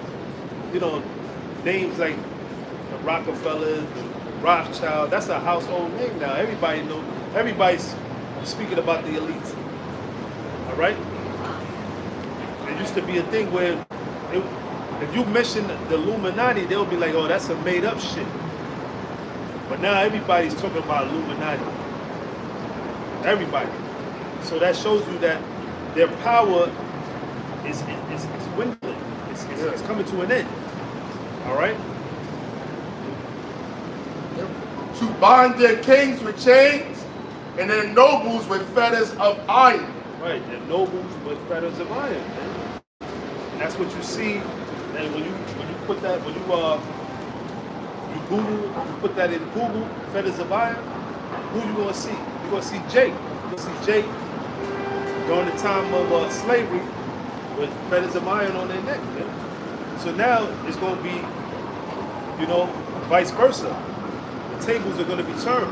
names like the Rockefellers, the Rothschild, that's a household name now. Everybody's speaking about the elites. All right? There used to be a thing where if you mention the Illuminati, they'll be like, oh, that's a made up shit. But now everybody's talking about Illuminati. Everybody. So that shows you that their power is dwindling. It's coming to an end. All right? To bind their kings with chains and their nobles with fetters of iron. Right, their nobles with fetters of iron, man. And that's what you see. And when you put that, when you Google, you put that in Google, fetters of iron, who you gonna see? You're gonna see Jake. You're gonna see Jake during the time of slavery with fetters of iron on their neck, man. So now it's going to be, vice versa. The tables are going to be turned.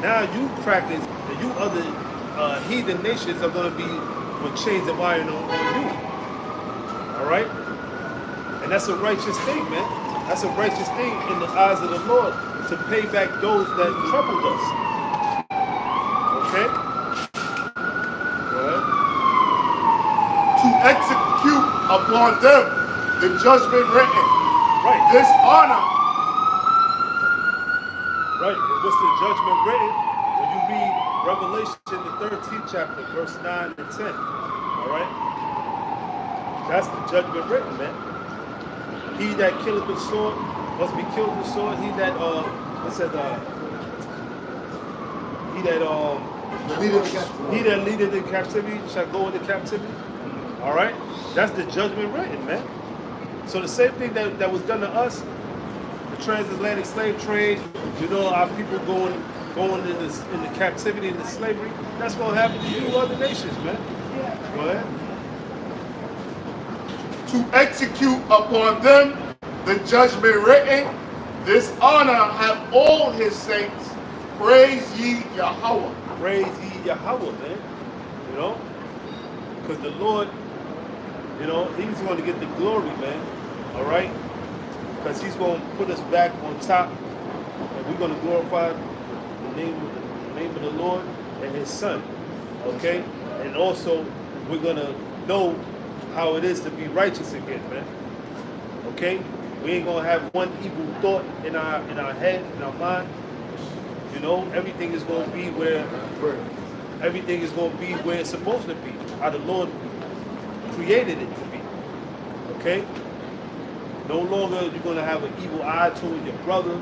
Now you crackers, and you other heathen nations are going to be with chains of iron on you. All right? And that's a righteous thing, man. That's a righteous thing in the eyes of the Lord to pay back those that troubled us. Okay? Go ahead. To execute upon them the judgment written. Right. This honor. Right. And what's the judgment written? When you read Revelation, the 13th chapter, verse 9 and 10. All right? That's the judgment written, man. He that killeth the sword must be killed with the sword. He that leadeth in captivity shall go into captivity. All right? That's the judgment written, man. So the same thing that was done to us, the transatlantic slave trade, our people going into captivity, into slavery, that's going to happen to you other nations, man. Go ahead. To execute upon them the judgment written, this honor have all his saints. Praise ye Yahweh. Praise ye Yahweh, man. Because the Lord, he's going to get the glory, man. All right? Because he's going to put us back on top, and we're going to glorify the name of the Lord and his son. Okay? And also, we're going to know how it is to be righteous again, man. Okay? We ain't going to have one evil thought in our head, in our mind. Everything is going to be where it's supposed to be, how the Lord created it to be. Okay? No longer you're gonna have an evil eye toward your brother.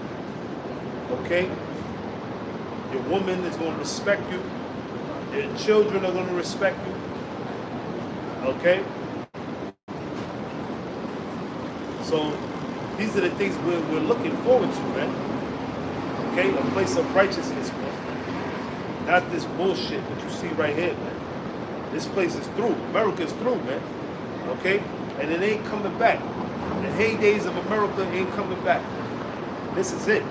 Okay? Your woman is gonna respect you. Your children are gonna respect you. Okay? So these are the things we're looking forward to, man. Okay? A place of righteousness, man. Not this bullshit that you see right here, man. This place is through. America's through, man. Okay? And it ain't coming back. The heydays of America ain't coming back. This is it.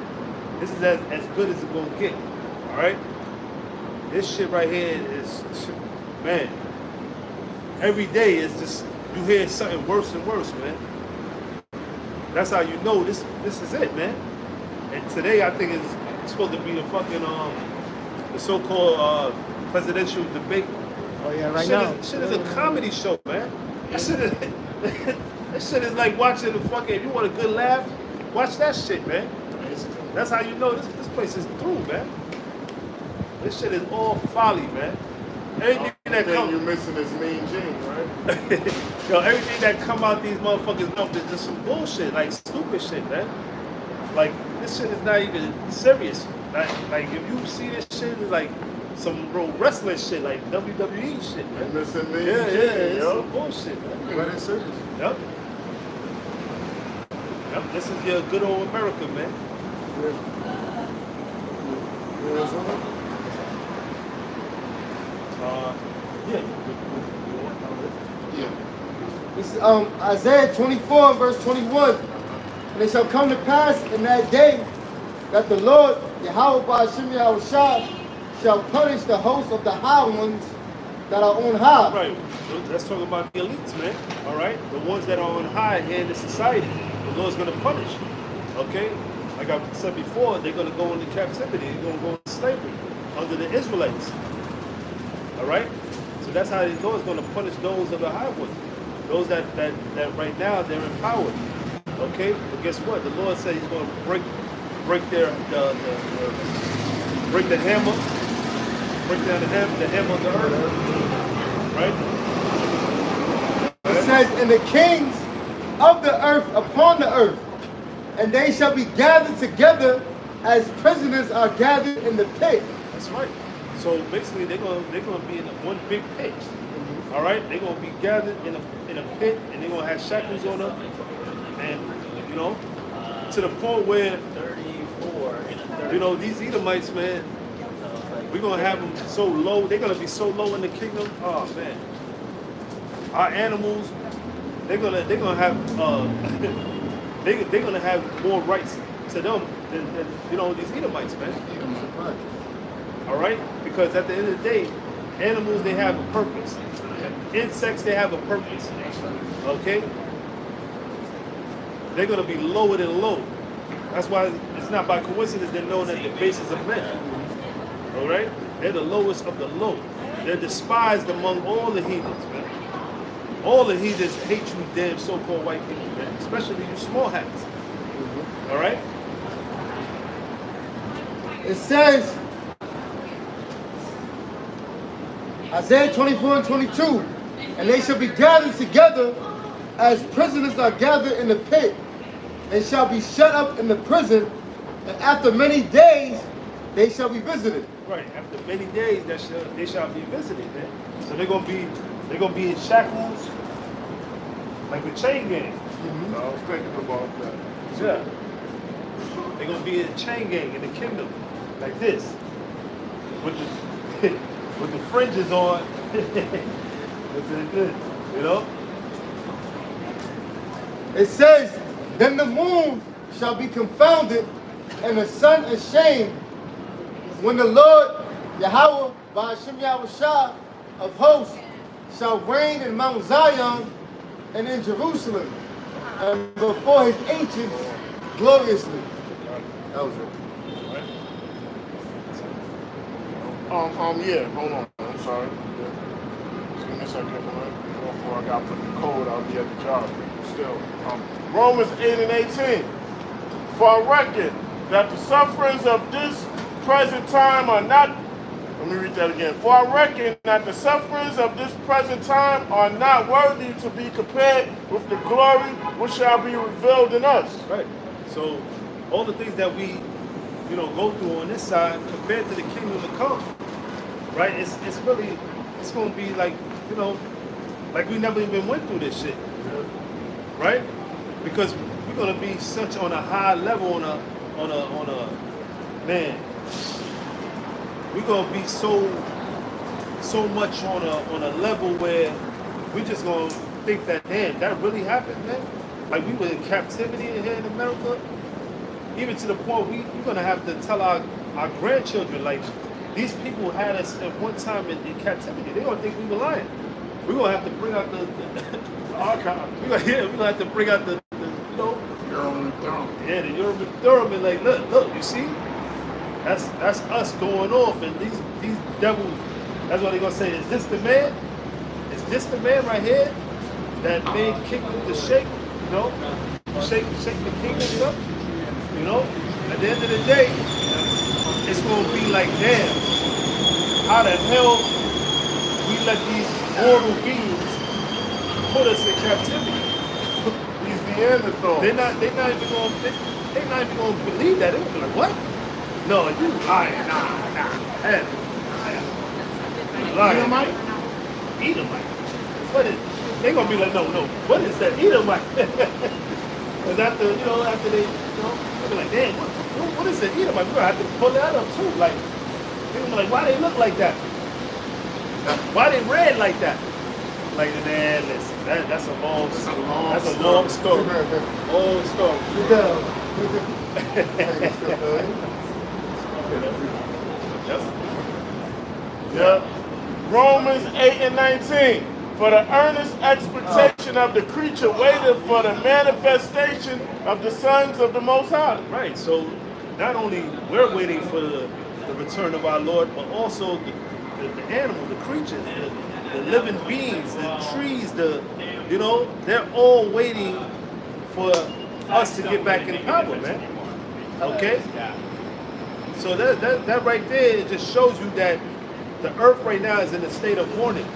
This is as good as it's gonna get. Alright? This shit right here is, man. Every day is just, you hear something worse and worse, man. That's how you know this is it, man. And today I think it's supposed to be the fucking the so-called presidential debate. Oh yeah, right now. Shit is a comedy show, man. That shit is like watching the fucking, if you want a good laugh, watch that shit, man. That's how you know this place is through, man. This shit is all folly, man. Everything that comes, you're missing is Mean Gene, right? yo, everything that come out these motherfuckers' mouth is just some bullshit, like stupid shit, man. Like this shit is not even serious. Like if you see this shit, it's like some real wrestling shit, like WWE shit, man. You're missing Mean Yeah, Gene, it's yo. some bullshit, man. But it's serious. Yep. Yep. This is your good old America, man. Yeah. This is Isaiah 24, verse 21. And it shall come to pass in that day that the Lord, Yahweh Ba'ashim Yahushua, shall punish the host of the high ones that are on high. Right. Let's talk about the elites, man. All right? The ones that are on high here in the society. The Lord's going to punish. Okay? Like I said before, they're going to go into captivity. They're going to go into slavery under the Israelites. All right? So that's how the Lord's going to punish those of the high ones. Those that right now they're empowered. Okay? But guess what? The Lord said he's going to break break the hammer, break down the hammer of the earth. Right? It says, and the kings of the earth upon the earth, and they shall be gathered together as prisoners are gathered in the pit. That's right. So basically, they're gonna be in one big pit. All right, they're gonna be gathered in a pit, and they're gonna have shackles on them, and to the point where these Edomites, man, we're gonna have them so low. They're gonna be so low in the kingdom. Oh man, our animals, they're gonna have they're gonna have more rights to them than these Edomites, man. All right, because at the end of the day, animals, they have a purpose. Insects, they have a purpose. Okay, they're gonna be lower than low. That's why it's not by coincidence they're known as the bases of men. All right, they're the lowest of the low. They're despised among all the heathens, man. All the heathens hate you, damn so-called white people, man. Especially you small hats. All right. It says, Isaiah 24 and 22, and they shall be gathered together as prisoners are gathered in the pit, and shall be shut up in the prison, and after many days they shall be visited. Right. After many days, they shall be visited, man. So they're gonna be in shackles, like the chain gang. I was thinking about that. Yeah. They're gonna be in a chain gang in the kingdom, like this, with the fringes on. It's good, It says, then the moon shall be confounded, and the sun ashamed, when the Lord, Yahweh, Ba'ashim Yahushua of hosts, shall reign in Mount Zion and in Jerusalem, and before his ancients gloriously. That was it. Yeah, hold on. I'm sorry. Yeah. Just give me a second. Before I got to put the code, I'll be at the job. Still. Romans 8 and 18. For I reckon that the sufferings of this present time are not Let me read that again. For I reckon that the sufferings of this present time are not worthy to be compared with the glory which shall be revealed in us. Right. So all the things that we, go through on this side compared to the kingdom to come, right? It's really, it's gonna be like, like we never even went through this shit, right? Because we're gonna be such on a high level on a man. We're gonna be so much on a level where we just gonna think that, damn, that really happened, man. Like we were in captivity here in America, even to the point we're gonna have to tell our grandchildren, like, these people had us at one time in captivity. They're gonna think we were lying. We're gonna have to bring out the archive. We're gonna have to bring out the Urim and Thummim. yeah, the Urim and Thummim, and like, look, you see? That's us going off, and these devils, that's what they're gonna say, is this the man? Is this the man right here that made kingdom to shake, shake the kingdoms up? At the end of the day, it's gonna be like, damn, how the hell we let these mortal beings put us in captivity? These Neanderthals. They're not even gonna believe that. They're gonna be like, what? No, you lying. Nah. Lying. Edomite. What is? They're gonna be like, no. What is that Edomite? Because after they, they'll be like, damn, what is that Edomite? We're gonna have to pull that up too. Like, people be like, why they look like that? Why they red like that? Like, man, listen, that's a long story. That's a long story. Long story. Yeah. Romans 8 and 19. For the earnest expectation of the creature waited for the manifestation of the sons of the Most High. Right. So not only we're waiting for the return of our Lord, but also the animal, the creature, the living beings, the trees, they're all waiting for us to get back in power, man. Okay? So that right there, it just shows you that the earth right now is in a state of mourning.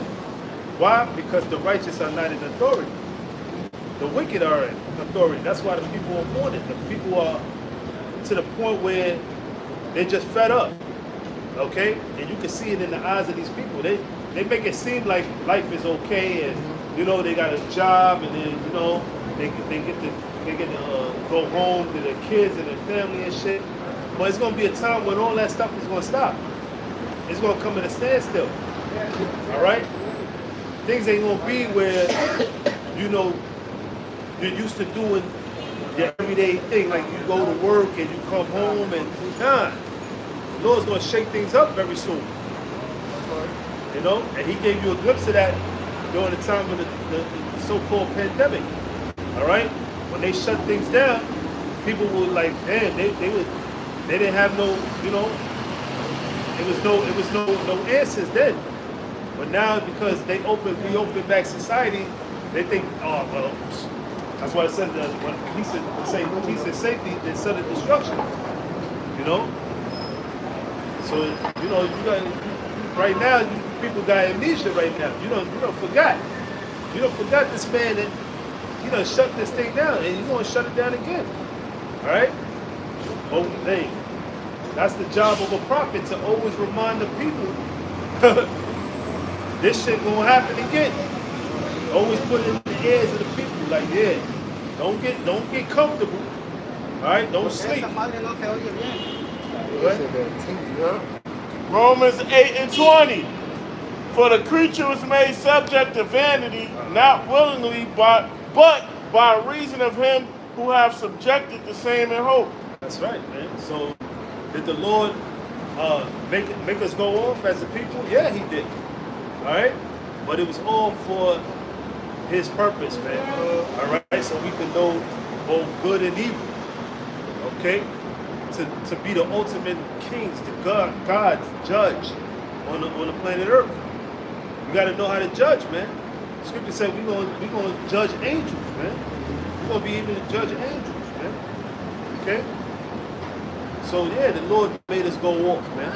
Why? Because the righteous are not in authority. The wicked are in authority. That's why the people are mourning. The people are to the point where they're just fed up. Okay? And you can see it in the eyes of these people. They make it seem like life is okay, and they got a job, and then they get to go home to their kids and their family and shit. But it's gonna be a time when all that stuff is gonna stop. It's gonna come at a standstill. All right? Things ain't gonna be where you're used to doing your everyday thing, like you go to work and you come home, and the Lord's gonna shake things up very soon. And He gave you a glimpse of that during the time of the so-called pandemic. All right, when they shut things down, people were like, damn, they didn't have no, it was no answers then. But now, because we opened back society, they think, oh well, that's why I said that when he said peace and safety instead of destruction. So you got right now, people got amnesia right now. You don't forgot. You don't forgot this man that he done shut this thing down, and you gonna shut it down again. All right? Oh, hey, that's the job of a prophet, to always remind the people this shit gonna happen again. Always put it in the ears of the people, like, yeah, don't get comfortable. All right, don't sleep. Romans 8 and 20. For the creature was made subject to vanity, not willingly, but by reason of him who have subjected the same in hope. That's right, man. So did the Lord make us go off as a people? Yeah, He did. All right, but it was all for His purpose, man. All right, so we can know both good and evil. Okay, to be the ultimate kings, the God's judge on the planet Earth. You got to know how to judge, man. The scripture said we're gonna judge angels, man. We're gonna be able to judge angels, man. Okay. So yeah, the Lord made us go off, man.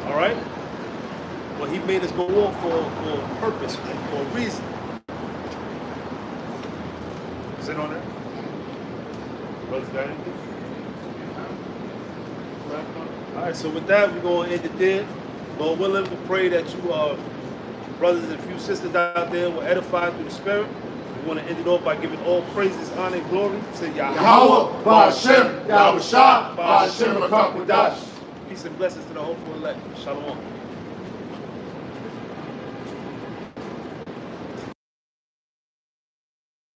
All right. But he made us go on for a purpose and for a reason. Is it on there? Brothers got anything? All right, so with that, we're going to end it there. Lord willing, we pray that you, brothers and a few sisters out there, will edify through the Spirit. We want to end it off by giving all praises, honor, and glory to Yahweh. Yahweh, Ba'Shem, Yahweh Shah, Ba'Shem, Akakwadash. Peace and blessings to the hopeful elect. Shalom.